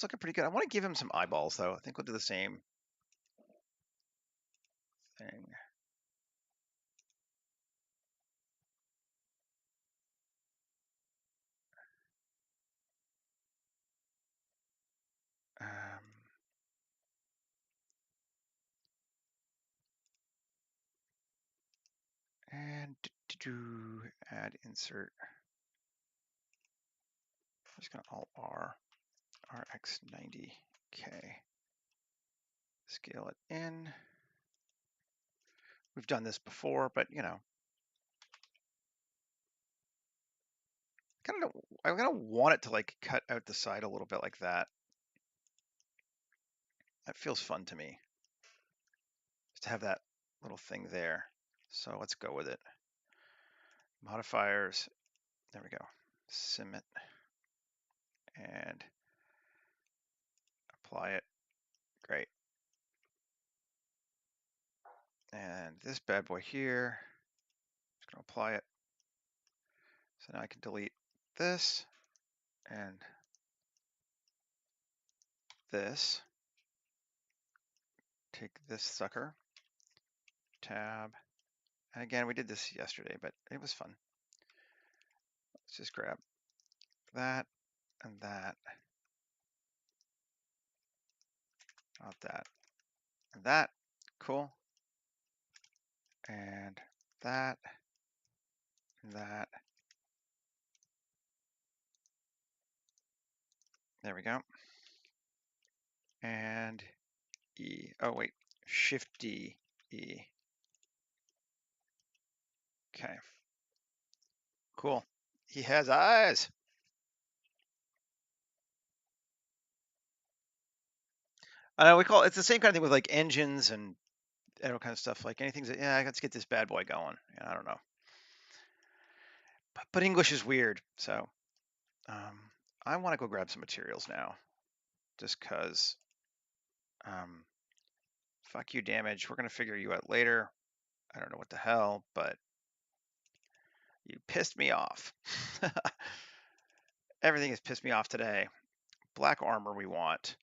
looking pretty good. I want to give him some eyeballs though. I think we'll do the same thing. And add insert. I'm just going to Alt R, RX90K. Scale it in. We've done this before, but you know, I kind of want it to like cut out the side a little bit like that. That feels fun to me. Just to have that little thing there. So let's go with it. Modifiers. There we go. Sim it. And apply it. Great. And this bad boy here, just gonna apply it. So now I can delete this and this. Take this sucker, tab, and again, we did this yesterday, but it was fun. Let's just grab that and that, not that, and that, cool, and that, and that. There we go. And E, oh wait, Shift D, E. Okay, cool. He has eyes. I know it's the same kind of thing with like engines and all kind of stuff like anything's, yeah, let's get this bad boy going. I don't know. But English is weird. So I want to go grab some materials now just because fuck you damage. We're going to figure you out later. I don't know what the hell, but you pissed me off. Everything has pissed me off today. Black armor we want.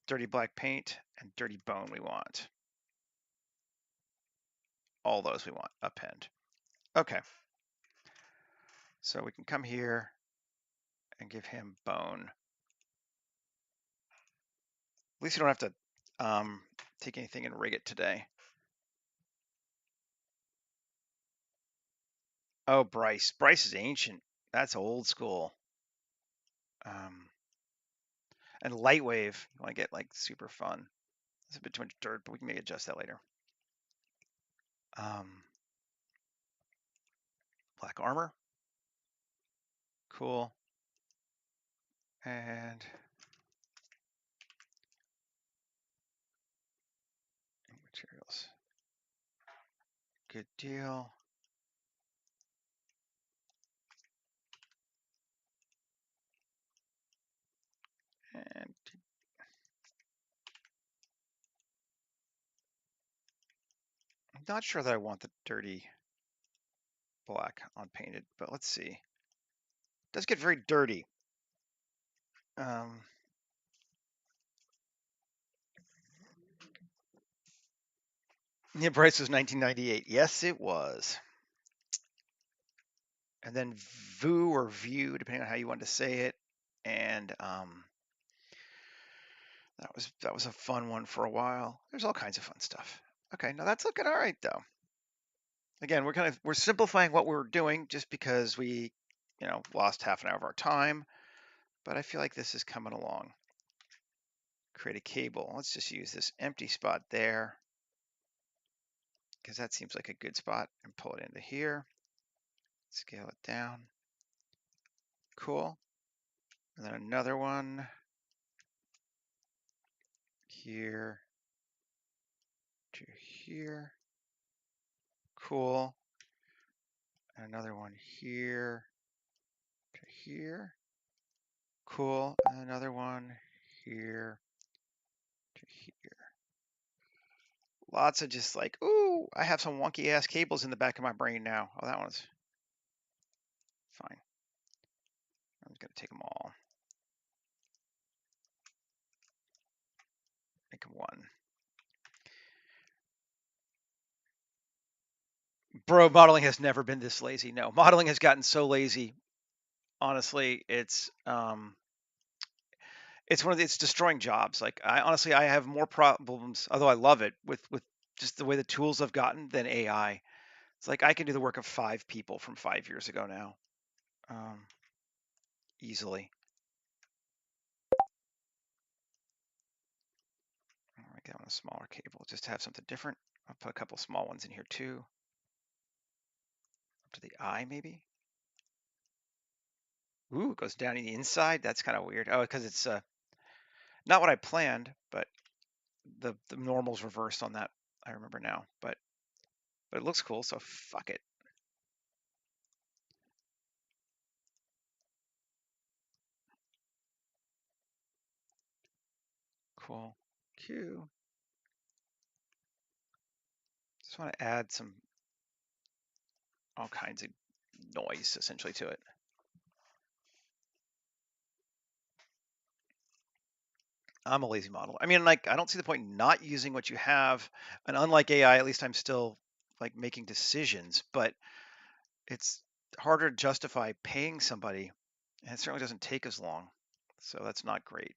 Dirty black paint and dirty bone we want. All those we want. Append. Okay. So we can come here and give him bone. At least you don't have to take anything and rig it today. Oh, Bryce. Bryce is ancient. That's old school. And Lightwave. You want to get like super fun. It's a bit too much dirt, but we can maybe adjust that later. Black armor. Cool. And materials. Good deal. And I'm not sure that I want the dirty black on painted, but let's see. It does get very dirty. Yeah, Bryce was 1998. Yes, it was. And then VU or View, depending on how you want to say it. And that was a fun one for a while. There's all kinds of fun stuff. Okay, now that's looking all right though. Again, we're simplifying what we're doing just because we, lost half an hour of our time. But I feel like this is coming along. Create a cable. Let's just use this empty spot there because that seems like a good spot, and pull it into here. Scale it down. Cool. And then another one here to here. Cool. And another one here to here. Cool. And another one here to here. Lots of just like, ooh, I have some wonky ass cables in the back of my brain now. Oh, that one's fine. I'm just going to take them all. Make them one. Bro, modeling has never been this lazy. No, modeling has gotten so lazy. Honestly, it's it's destroying jobs. Like I have more problems, although I love it, with just the way the tools have gotten than AI. It's like I can do the work of 5 people from 5 years ago now, easily. I'll make that one a smaller cable just to have something different. I'll put a couple small ones in here too. Up to the eye, maybe. Ooh, it goes down in the inside. That's kind of weird. Oh, because it's not what I planned, but the normal's reversed on that. I remember now, but it looks cool, so fuck it. Cool. Q. Just want to add all kinds of noise essentially to it. I'm a lazy model. I mean, like, I don't see the point in not using what you have. And unlike AI, at least I'm still like making decisions, but it's harder to justify paying somebody, and it certainly doesn't take as long. So that's not great.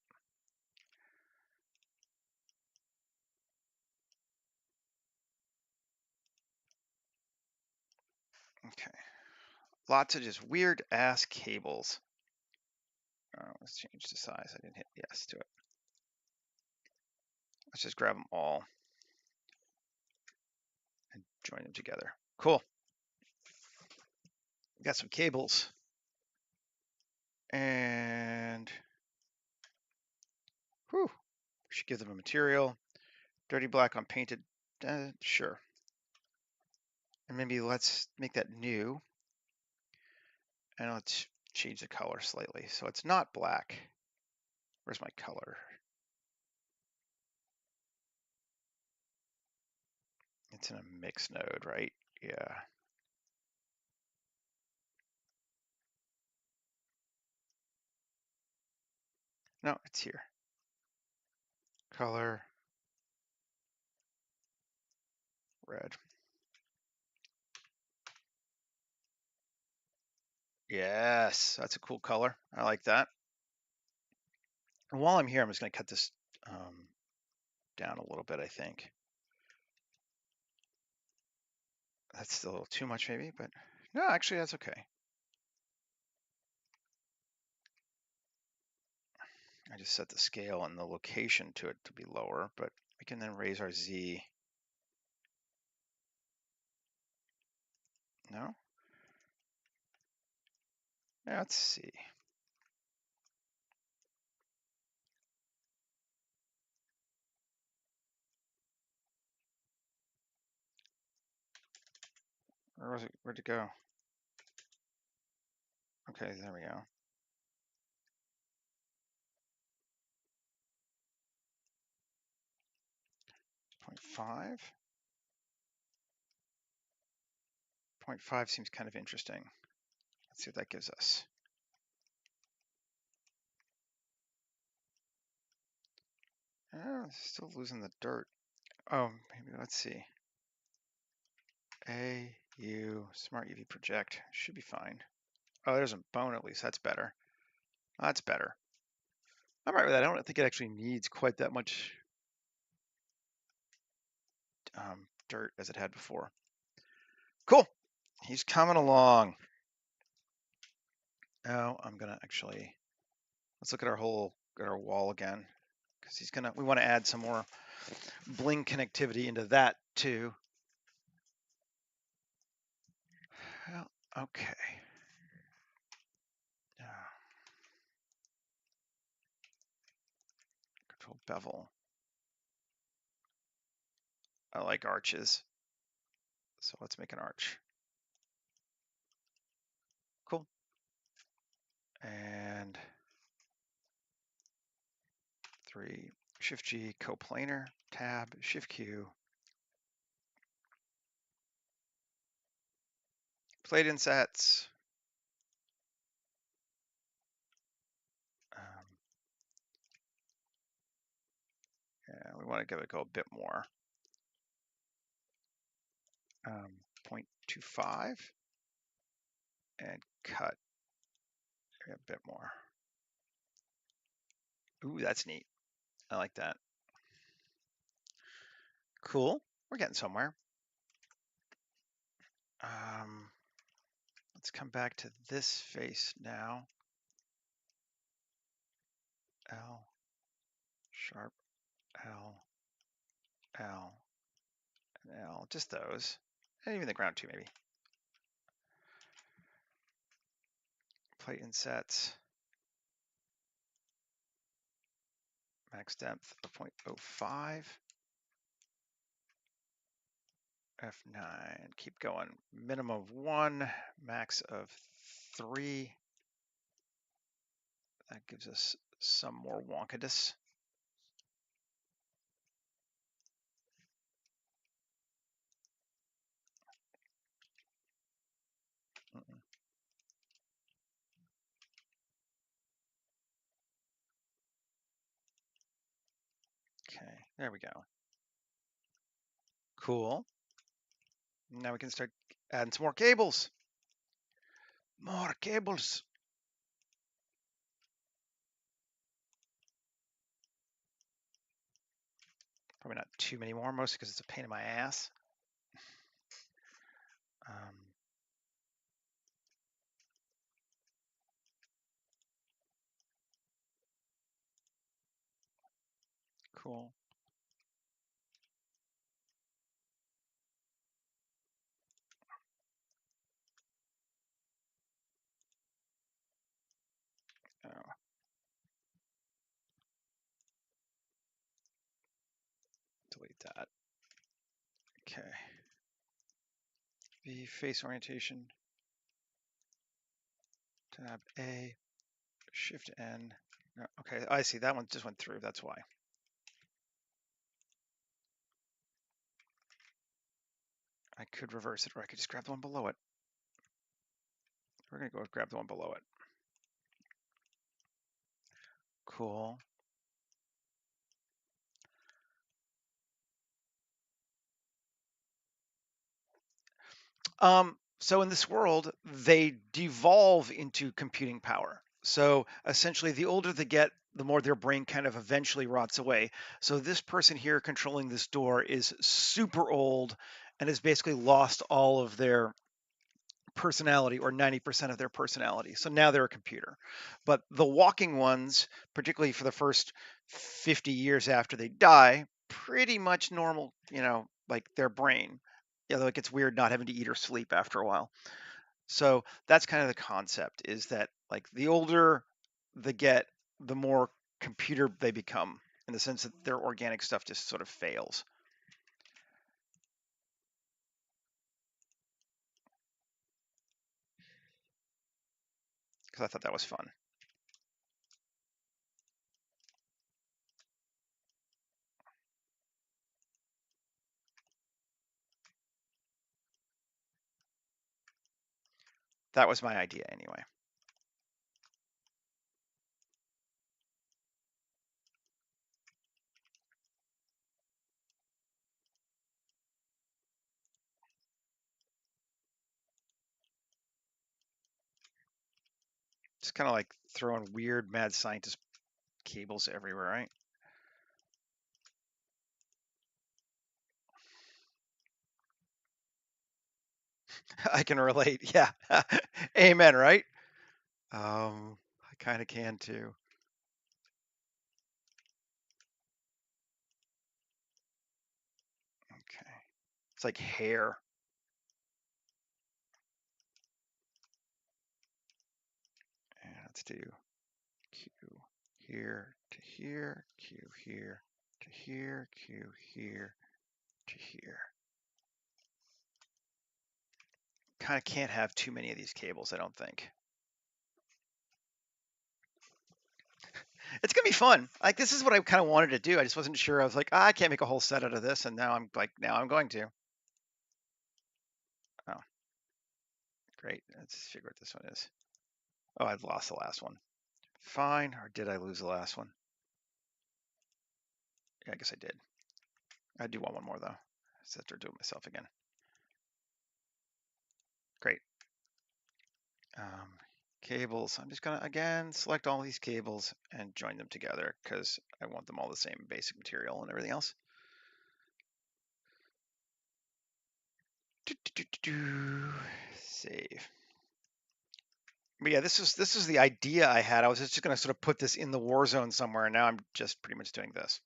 Okay. Lots of just weird ass cables. Let's change the size. I didn't hit yes to it. Let's just grab them all and join them together. Cool. We got some cables. And whew, we should give them a material. Dirty black on painted Sure. And maybe let's make that new. And let's change the color slightly. So it's not black. Where's my color? It's in a mix node, right? Yeah. No, it's here. Color, red. Yes, that's a cool color. I like that. And while I'm here, I'm just going to cut this down a little bit, I think. That's still a little too much maybe, but no, actually that's okay. I just set the scale and the location to it to be lower, but we can then raise our Z. No? Yeah, let's see. Where was it? Where'd it go? Okay, there we go. 0.5. 0.5 seems kind of interesting. Let's see what that gives us. Oh, still losing the dirt. Oh, maybe let's see. AU Smart UV Project should be fine. Oh, there's a bone at least. That's better. That's better. I'm right with that. I don't think it actually needs quite that much dirt as it had before. Cool. He's coming along. Now I'm gonna actually let's look at our wall again because we want to add some more bling connectivity into that too. Well, okay. Control bevel. I like arches, so let's make an arch. Cool. And 3 Shift G coplanar tab Shift Q. Plate insets. Yeah, we want to give it go a bit more. 0.25 and cut a bit more. Ooh, that's neat. I like that. Cool. We're getting somewhere. Let's come back to this face now. L, sharp, L, L, and L. Just those. And even the ground too, maybe. Plate insets. Max depth of 0.05. F9. Keep going. Minimum of 1, max of 3. That gives us some more wonkadness. Okay, there we go. Cool. Now we can start adding some more cables. More cables. Probably not too many more, mostly because it's a pain in my ass. Cool. Oh. Delete that. Okay. V face orientation. Tab A, Shift N. No, okay, I see. That one just went through. That's why. I could reverse it, or I could just grab the one below it. We're going to go grab the one below it. Cool. So in this world, they devolve into computing power. So essentially, the older they get, the more their brain kind of eventually rots away. So this person here controlling this door is super old and has basically lost all of their personality, or 90% of their personality. So now they're a computer. But the walking ones, particularly for the first 50 years after they die, pretty much normal, like their brain. Although it gets weird not having to eat or sleep after a while. So that's kind of the concept, is that like the older they get, the more computer they become, in the sense that their organic stuff just sort of fails. Because I thought that was fun. That was my idea anyway. It's kind of like throwing weird mad scientist cables everywhere, right? I can relate. Yeah. Amen, right? I kind of can too. Okay. It's like hair. And let's do Q here to here, Q here to here, Q here to here. Kind of can't have too many of these cables, I don't think. It's gonna be fun. Like, this is what I kind of wanted to do. I just wasn't sure. I was like, I can't make a whole set out of this, and now I'm like, now I'm going to. Oh, great. Let's figure what this one is. Oh, I've lost the last one. Fine. Or did I lose the last one? Yeah, I guess I did. I do want one more though. So I have to do it myself again. Great. Cables. I'm just gonna again select all these cables and join them together because I want them all the same basic material and everything else. Save. But yeah, this is the idea I had. I was just gonna sort of put this in the war zone somewhere, and now I'm just pretty much doing this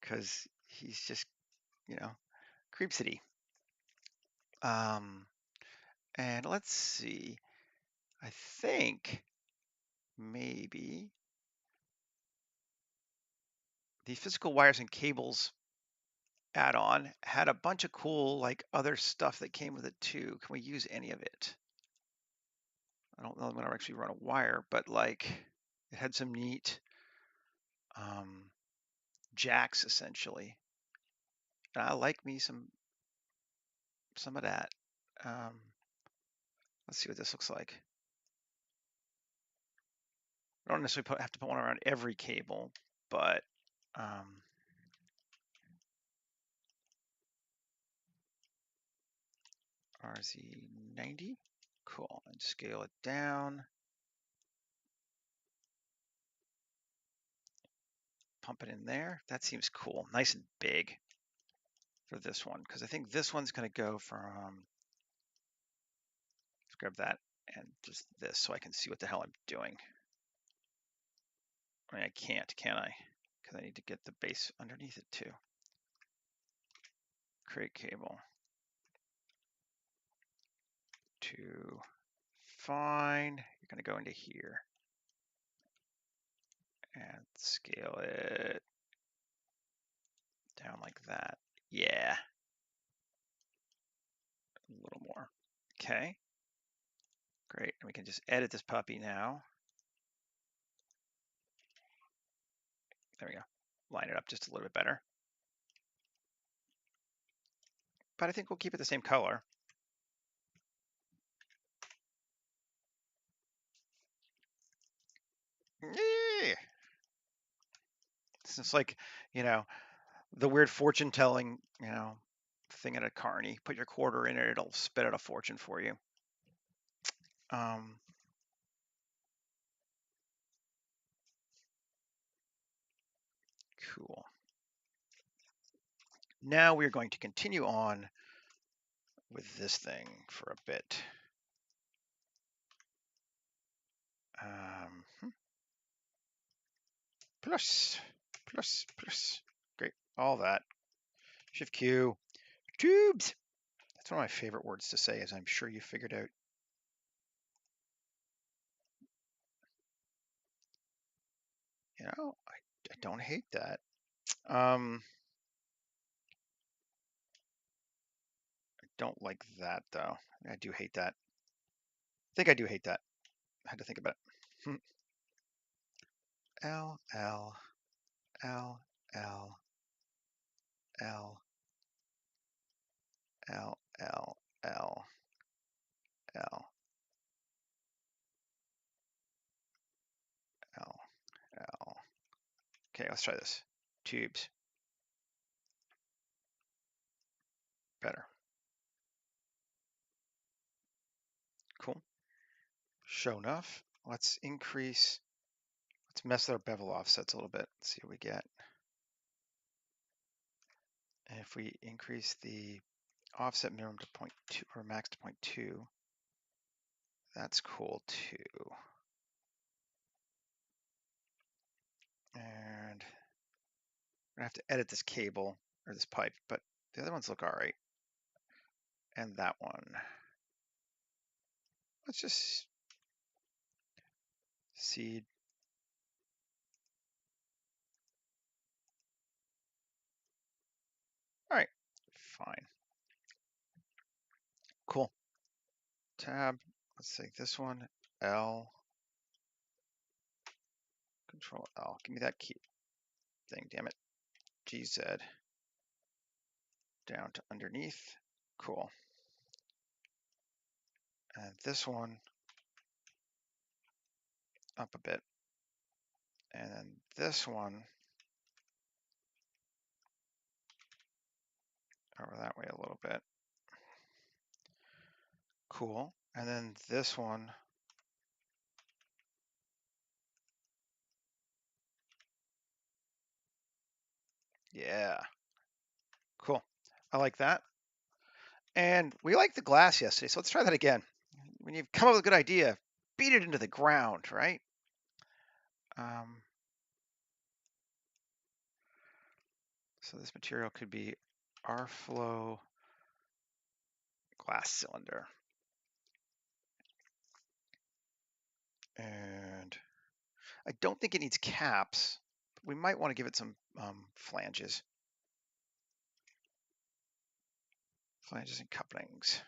because he's just, creep city. And let's see. I think maybe the physical wires and cables add-on had a bunch of cool like other stuff that came with it too. Can we use any of it? I don't know I'm gonna actually run a wire, but like it had some neat jacks essentially. And I like me some of that. Let's see what this looks like. I don't necessarily have to put one around every cable, but RZ90. Cool. And scale it down. Pump it in there. That seems cool. Nice and big for this one, because I think this one's going to go from, let's grab that and just this so I can see what the hell I'm doing. I mean, I can't, can I? Because I need to get the base underneath it too. Create cable. To fine. You're going to go into here and scale it down like that. Yeah. A little more. Okay. Great. And we can just edit this puppy now. There we go. Line it up just a little bit better. But I think we'll keep it the same color. Yeah. It's like, you know, the weird fortune telling, thing at a carny. Put your quarter in it, it'll spit out a fortune for you. Cool. Now we're going to continue on with this thing for a bit. Plus. Great, all that. Shift Q. Tubes. That's one of my favorite words to say, as I'm sure you figured out. I don't hate that. I don't like that, though. I do hate that. I think I do hate that. I had to think about it. L, L, L, L, L, L, L, L, L, L, L. Okay, let's try this. Tubes. Better. Cool. Show enough. Let's increase. Let's mess with our bevel offsets a little bit. See what we get. And if we increase the offset minimum to 0.2 or max to 0.2, that's cool too. And I'm gonna have to edit this cable or this pipe, but the other ones look all right. And that one. Let's just seed. All right, fine. Cool. Tab. Let's take this one. L. Control L. Give me that key thing, damn it. GZ. Down to underneath. Cool. And this one up a bit. And then this one over that way a little bit. Cool. And then this one yeah. Cool. I like that. And we liked the glass yesterday, so let's try that again. When you've come up with a good idea, beat it into the ground, right? So this material could be R-flow glass cylinder. And I don't think it needs caps. We might want to give it some flanges. Flanges and couplings.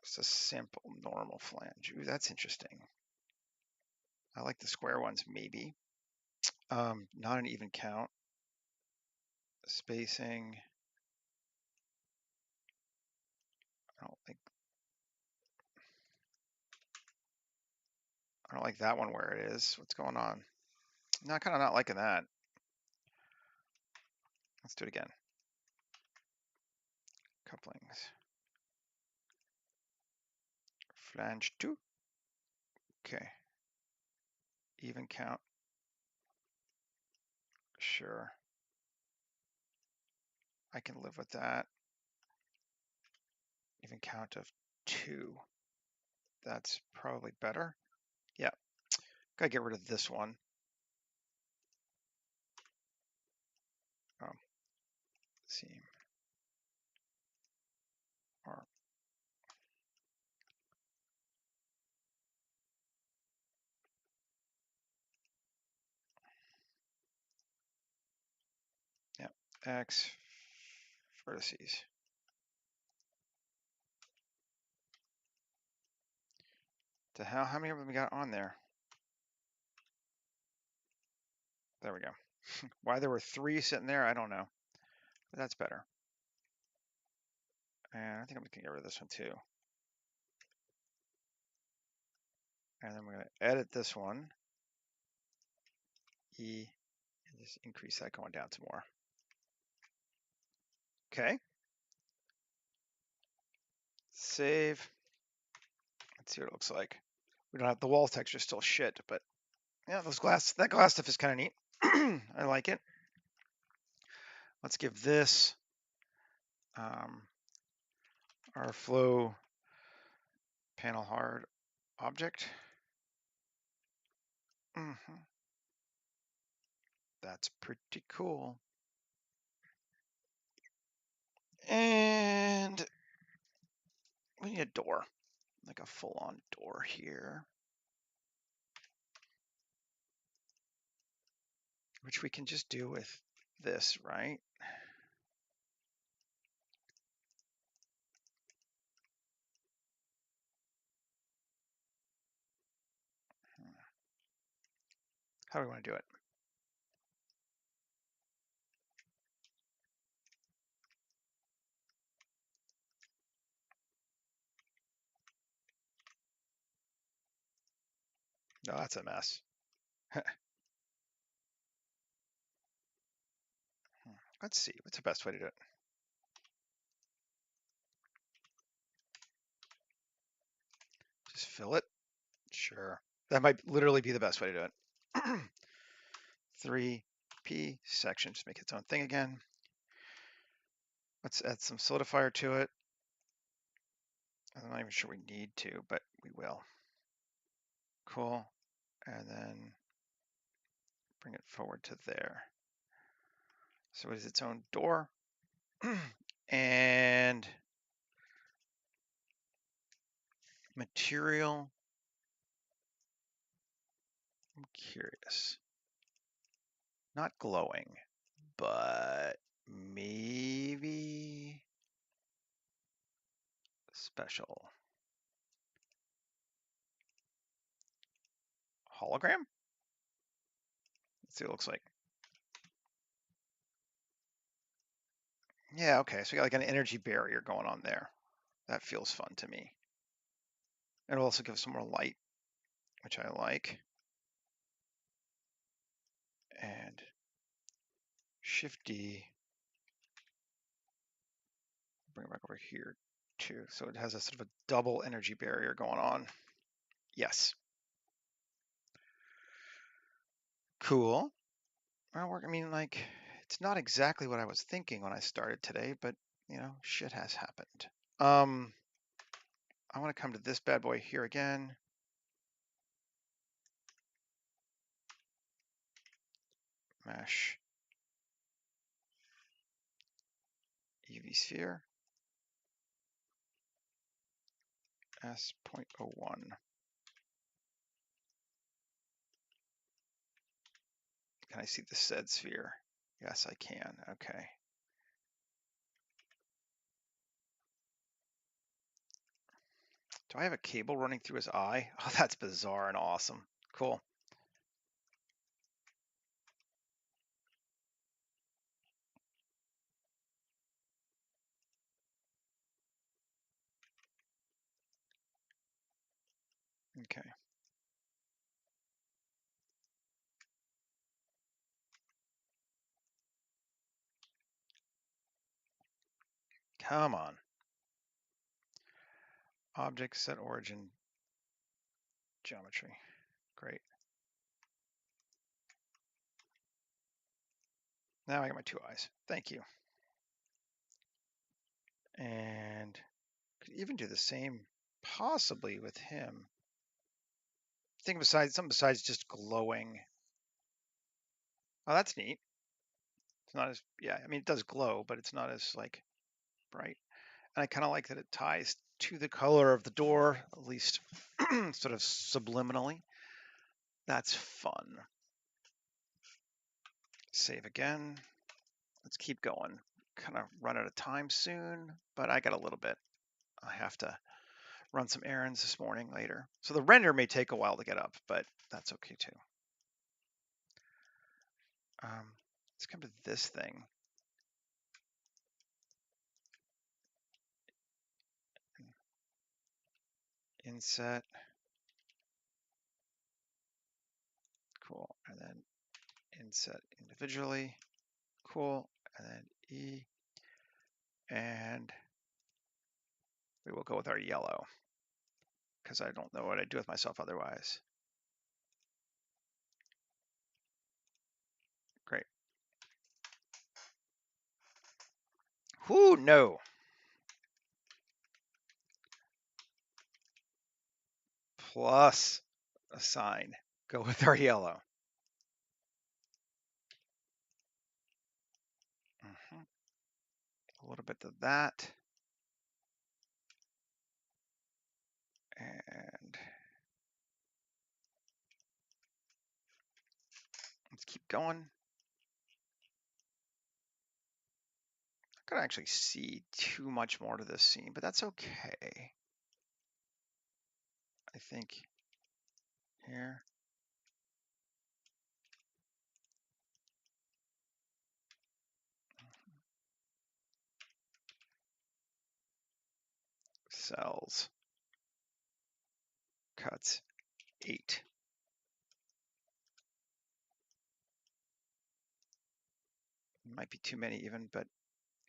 It's a simple normal flange. Ooh, that's interesting. I like the square ones, maybe. Not an even count. Spacing. I don't like that one where it is. What's going on? No, I'm kind of not liking that. Let's do it again. Couplings. Flange 2. Okay. Even count. Sure. I can live with that. Even count of 2. That's probably better. Yeah. Gotta get rid of this one. Seam. Or X vertices. To how many of them we got on there? There we go. Why there were 3 sitting there, I don't know. But that's better. And I think I'm gonna get rid of this one too. And then we're gonna edit this one. E, and just increase that going down some more. Okay. Save. Let's see what it looks like. We don't have the wall texture, still shit, but yeah, that glass stuff is kind of neat. I like it. Let's give this our flow panel hard object. That's pretty cool. And we need a door, like a full-on door here, which we can just do with this, right? How do we want to do it? No, that's a mess. Let's see, what's the best way to do it? Just fill it? Sure. That might literally be the best way to do it. 3P section, just make its own thing again. Let's add some solidifier to it. I'm not even sure we need to, but we will. Cool. And then bring it forward to there. So it is its own door. And material. I'm curious. Not glowing, but maybe special. Hologram? Let's see what it looks like. Yeah, okay, so we got like an energy barrier going on there. That feels fun to me. It'll also give some more light, which I like. And Shift D, bring it back over here too. So it has a sort of a double energy barrier going on. Yes. Cool. Well, I mean, like, it's not exactly what I was thinking when I started today, but you know, shit has happened. I want to come to this bad boy here again. Mesh UV sphere S.01. Can I see the said sphere? Yes, I can. Okay. Do I have a cable running through his eye? Oh, that's bizarre and awesome. Cool. Okay. Come on. Object set origin geometry. Great. Now I got my 2 eyes. Thank you. And could even do the same possibly with him. Think besides something besides just glowing. Oh, that's neat. It's not as, yeah, I mean, it does glow, but it's not as like bright. And I kind of like that it ties to the color of the door, at least sort of subliminally. That's fun. Save again. let's keep going. Kind of run out of time soon, but I got a little bit. I have to run some errands this morning later. So the render may take a while to get up, but that's okay too. Let's come to this thing. Inset. Cool. And then inset individually. Cool. And then E. And we will go with our yellow because I don't know what I'd do with myself otherwise. Great. Whoo, no. Plus a sign. Go with our yellow. A little bit of that. And let's keep going. I can't actually see too much more to this scene, but that's okay. I think here. Cells. Cuts 8. Might be too many even, but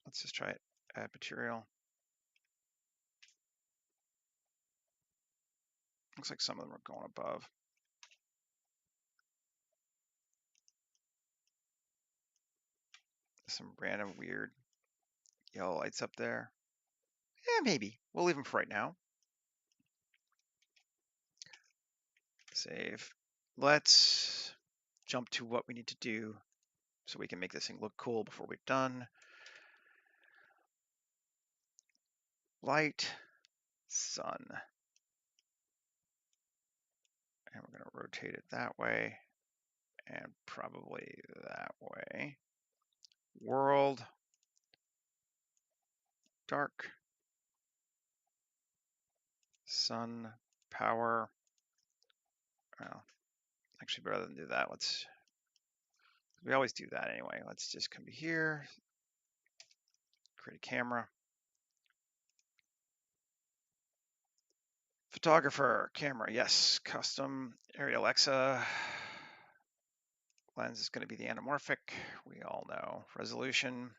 let's just try it. Add material. Looks like some of them are going above. Some random weird yellow lights up there. Yeah, maybe. We'll leave them for right now. Save. Let's jump to what we need to do so we can make this thing look cool before we're done. Light, sun. And we're going to rotate it that way and probably that way. World, dark, sun, power. Well, actually, rather than do that, we always do that anyway. Let's just come to here, create a camera. Photographer, camera, yes. Custom, Arri Alexa. Lens is going to be the anamorphic. We all know. Resolution.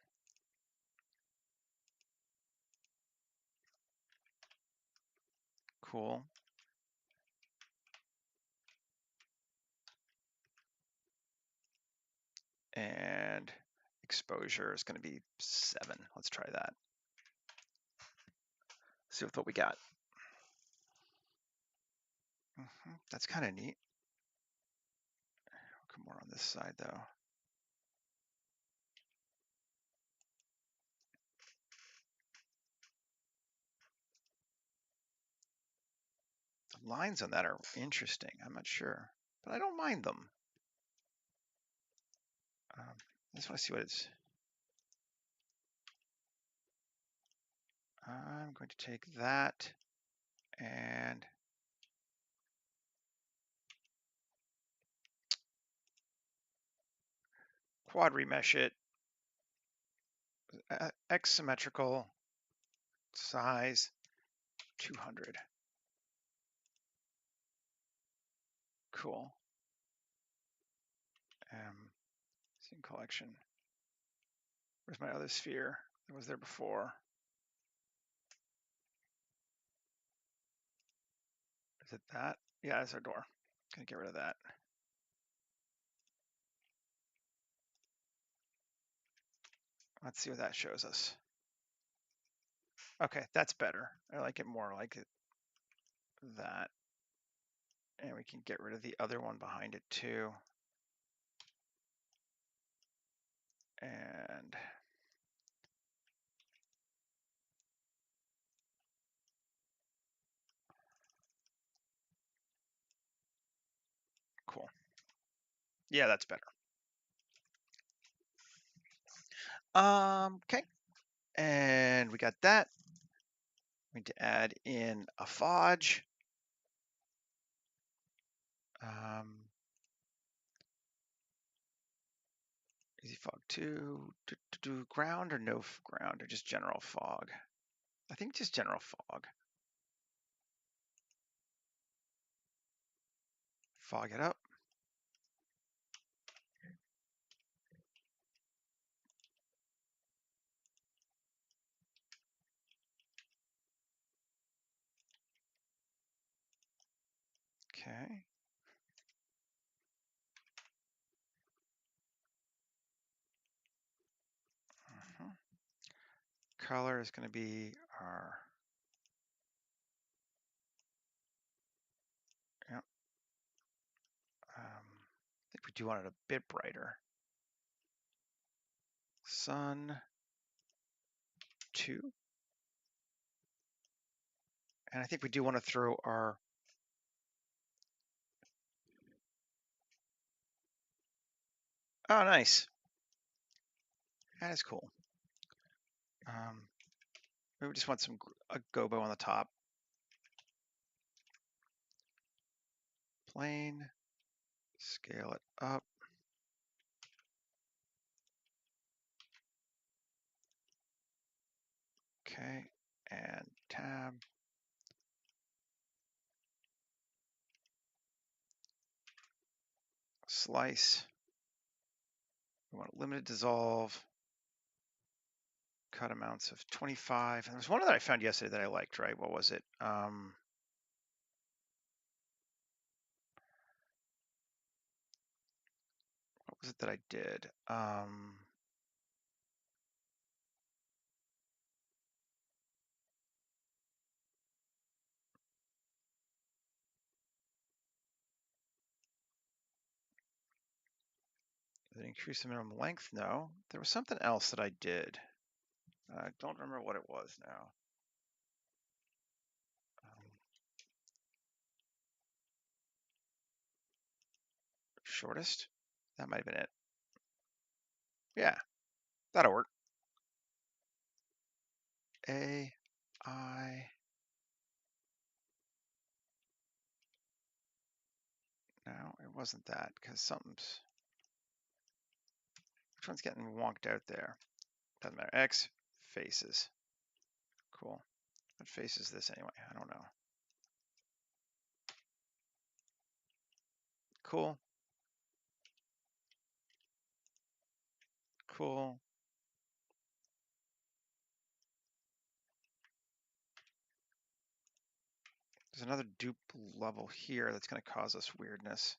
Cool. And exposure is going to be 7. Let's try that. See what we got. That's kind of neat. Come more on this side though. The lines on that are interesting. I'm not sure, but I don't mind them. I just want to see what it's. I'm going to take that and quad remesh it. X symmetrical size 200. Cool. Scene collection. Where's my other sphere that was there before? Is it that? Yeah, that's our door. Gonna get rid of that. Let's see what that shows us. Okay, that's better. I like it more like it that. And we can get rid of the other one behind it too. And cool. Yeah, that's better. Okay, and we got that. We need to add in a fudge. Easy fog 2. Do ground or no ground or just general fog? I think just general fog. Fog it up. Okay. Color is going to be our, yeah. I think we do want it a bit brighter. Sun 2. And I think we do want to throw our, oh, nice. That is cool. We just want a gobo on the top. Plane, scale it up. Okay, and tab. Slice. We want limited dissolve. Cut amounts of 25. And there was one that I found yesterday that I liked, right? What was it? What was it that I did? Did it increase the minimum length? No. There was something else that I did. I don't remember what it was now. Shortest? That might have been it. Yeah, that'll work. A, I. No, it wasn't that because something's. Which one's getting wonked out there? Doesn't matter. X, faces. Cool. What face is this anyway? I don't know. Cool. Cool. There's another dupe level here that's going to cause us weirdness.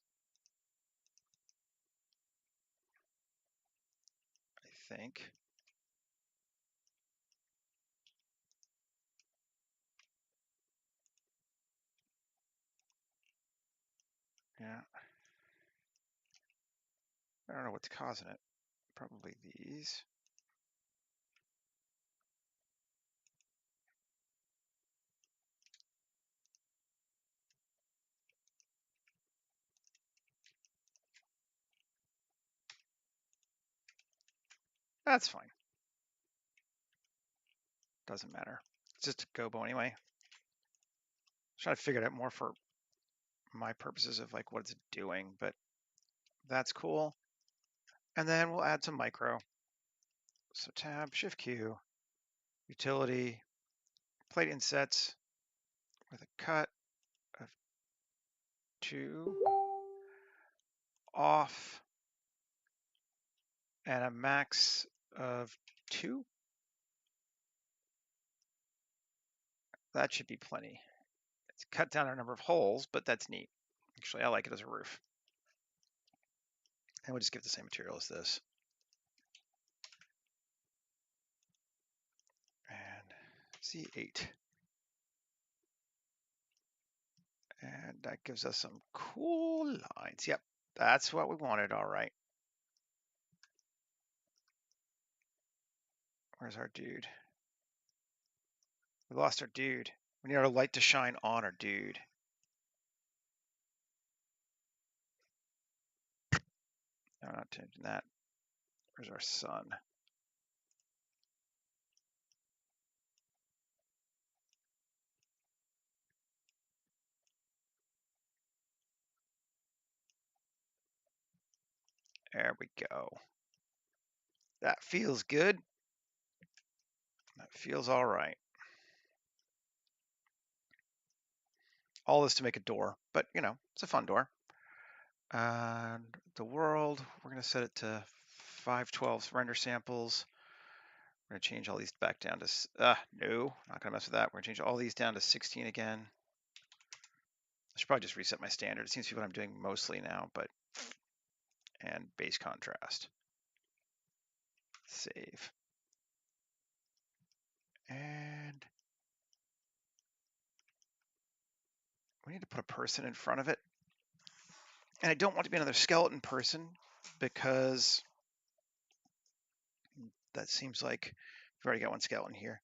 I think. Yeah. I don't know what's causing it. Probably these. That's fine. Doesn't matter. It's just a gobo anyway. Trying to figure it out more for my purposes of like what it's doing, but that's cool. And then we'll add some micro. So tab, shift Q, utility, plate insets with a cut of 2 off and a max of 2. That should be plenty. It's cut down our number of holes, but that's neat. Actually, I like it as a roof. And we'll just give the same material as this. And C8. And that gives us some cool lines. Yep, that's what we wanted, all right. Where's our dude? We lost our dude. We need our light to shine on our dude. No, not changing that. Where's our sun? There we go. That feels good. That feels all right. All this to make a door, but you know, it's a fun door. And the world, we're going to set it to 512 render samples. We're going to change all these back down to, no, not going to mess with that. We're going to change all these down to 16 again. I should probably just reset my standard. It seems to be what I'm doing mostly now, but, and base contrast. Save. And we need to put a person in front of it. And I don't want to be another skeleton person because that seems like we've already got one skeleton here.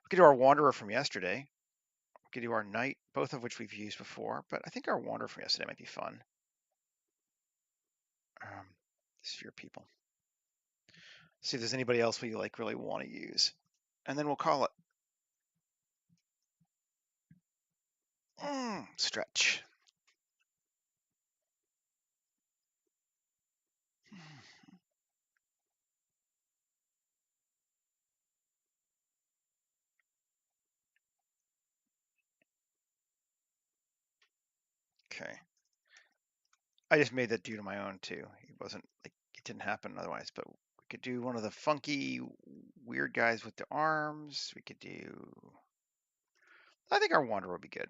We could do our wanderer from yesterday. We could do our knight, both of which we've used before, but I think our wanderer from yesterday might be fun. Sphere people. See if there's anybody else we like really want to use. And then we'll call it. Stretch. Okay. I just made that dude on my own too. It wasn't like it didn't happen otherwise, but we could do one of the funky weird guys with the arms. We could do, I think our wanderer would be good.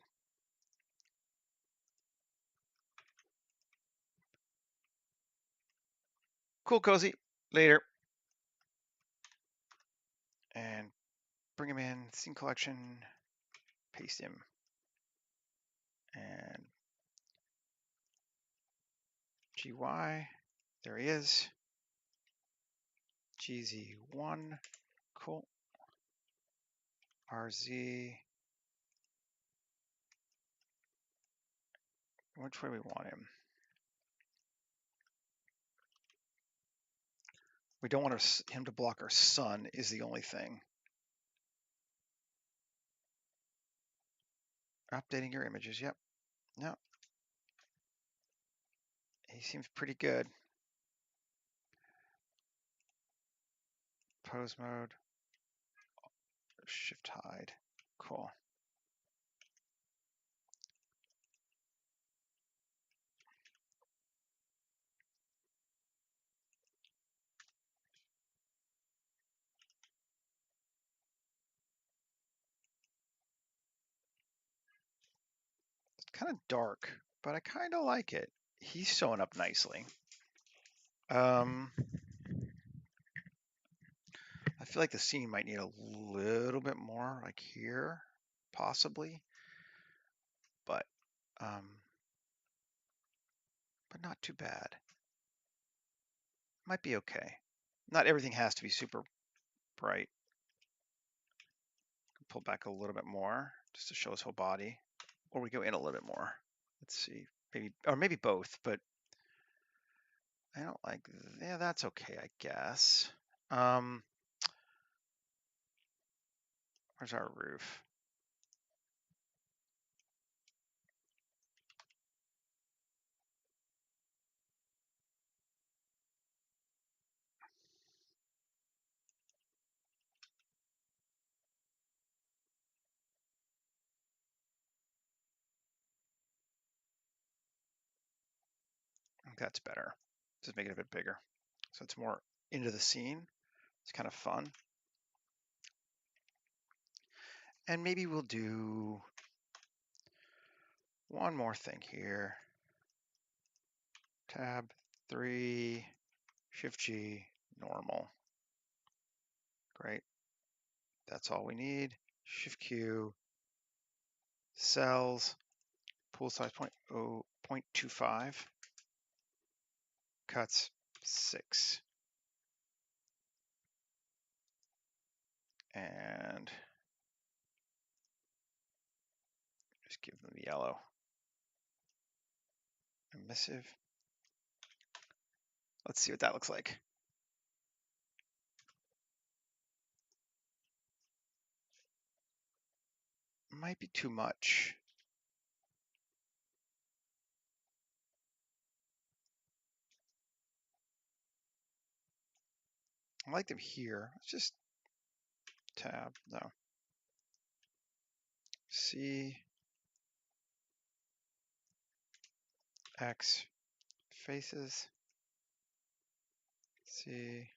Cool, cozy. Later. And bring him in, scene collection, paste him. And GY, there he is. GZ1, cool. RZ, which way we want him? We don't want him to block our sun is the only thing. Updating your images, yep. No. He seems pretty good. Pose mode. Shift hide. Cool. It's kind of dark, but I kind of like it. He's showing up nicely. I feel like the scene might need a little bit more, like here, possibly, but not too bad. Might be okay. Not everything has to be super bright. Pull back a little bit more just to show his whole body, or we go in a little bit more. Let's see, maybe, or maybe both, but I don't like, yeah, that's okay, I guess. Where's our roof? I think that's better. Just make it a bit bigger. So it's more into the scene. It's kind of fun. And maybe we'll do one more thing here. Tab 3, Shift G, normal. Great. That's all we need. Shift Q, cells, pool size 0.25, cuts 6. And just give them the yellow. Emissive. Let's see what that looks like. Might be too much. I like them here. Let's just tab, no. C, X, faces, C.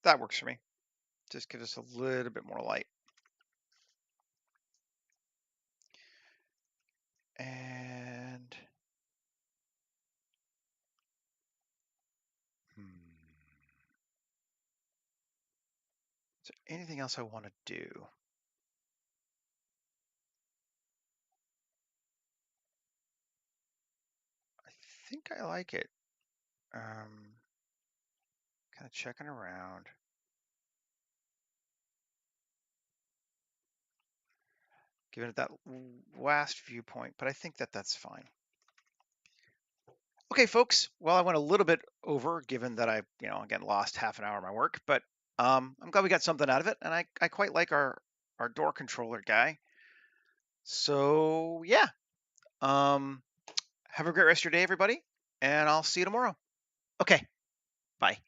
That works for me. Just give us a little bit more light. And is there anything else I want to do? I think I like it. Kind of checking around. Giving it that last viewpoint, but I think that that's fine. Okay, folks. Well, I went a little bit over, given that I, again, lost half an hour of my work, but I'm glad we got something out of it, and I quite like our door controller guy. So yeah, have a great rest of your day, everybody, and I'll see you tomorrow. Okay, bye.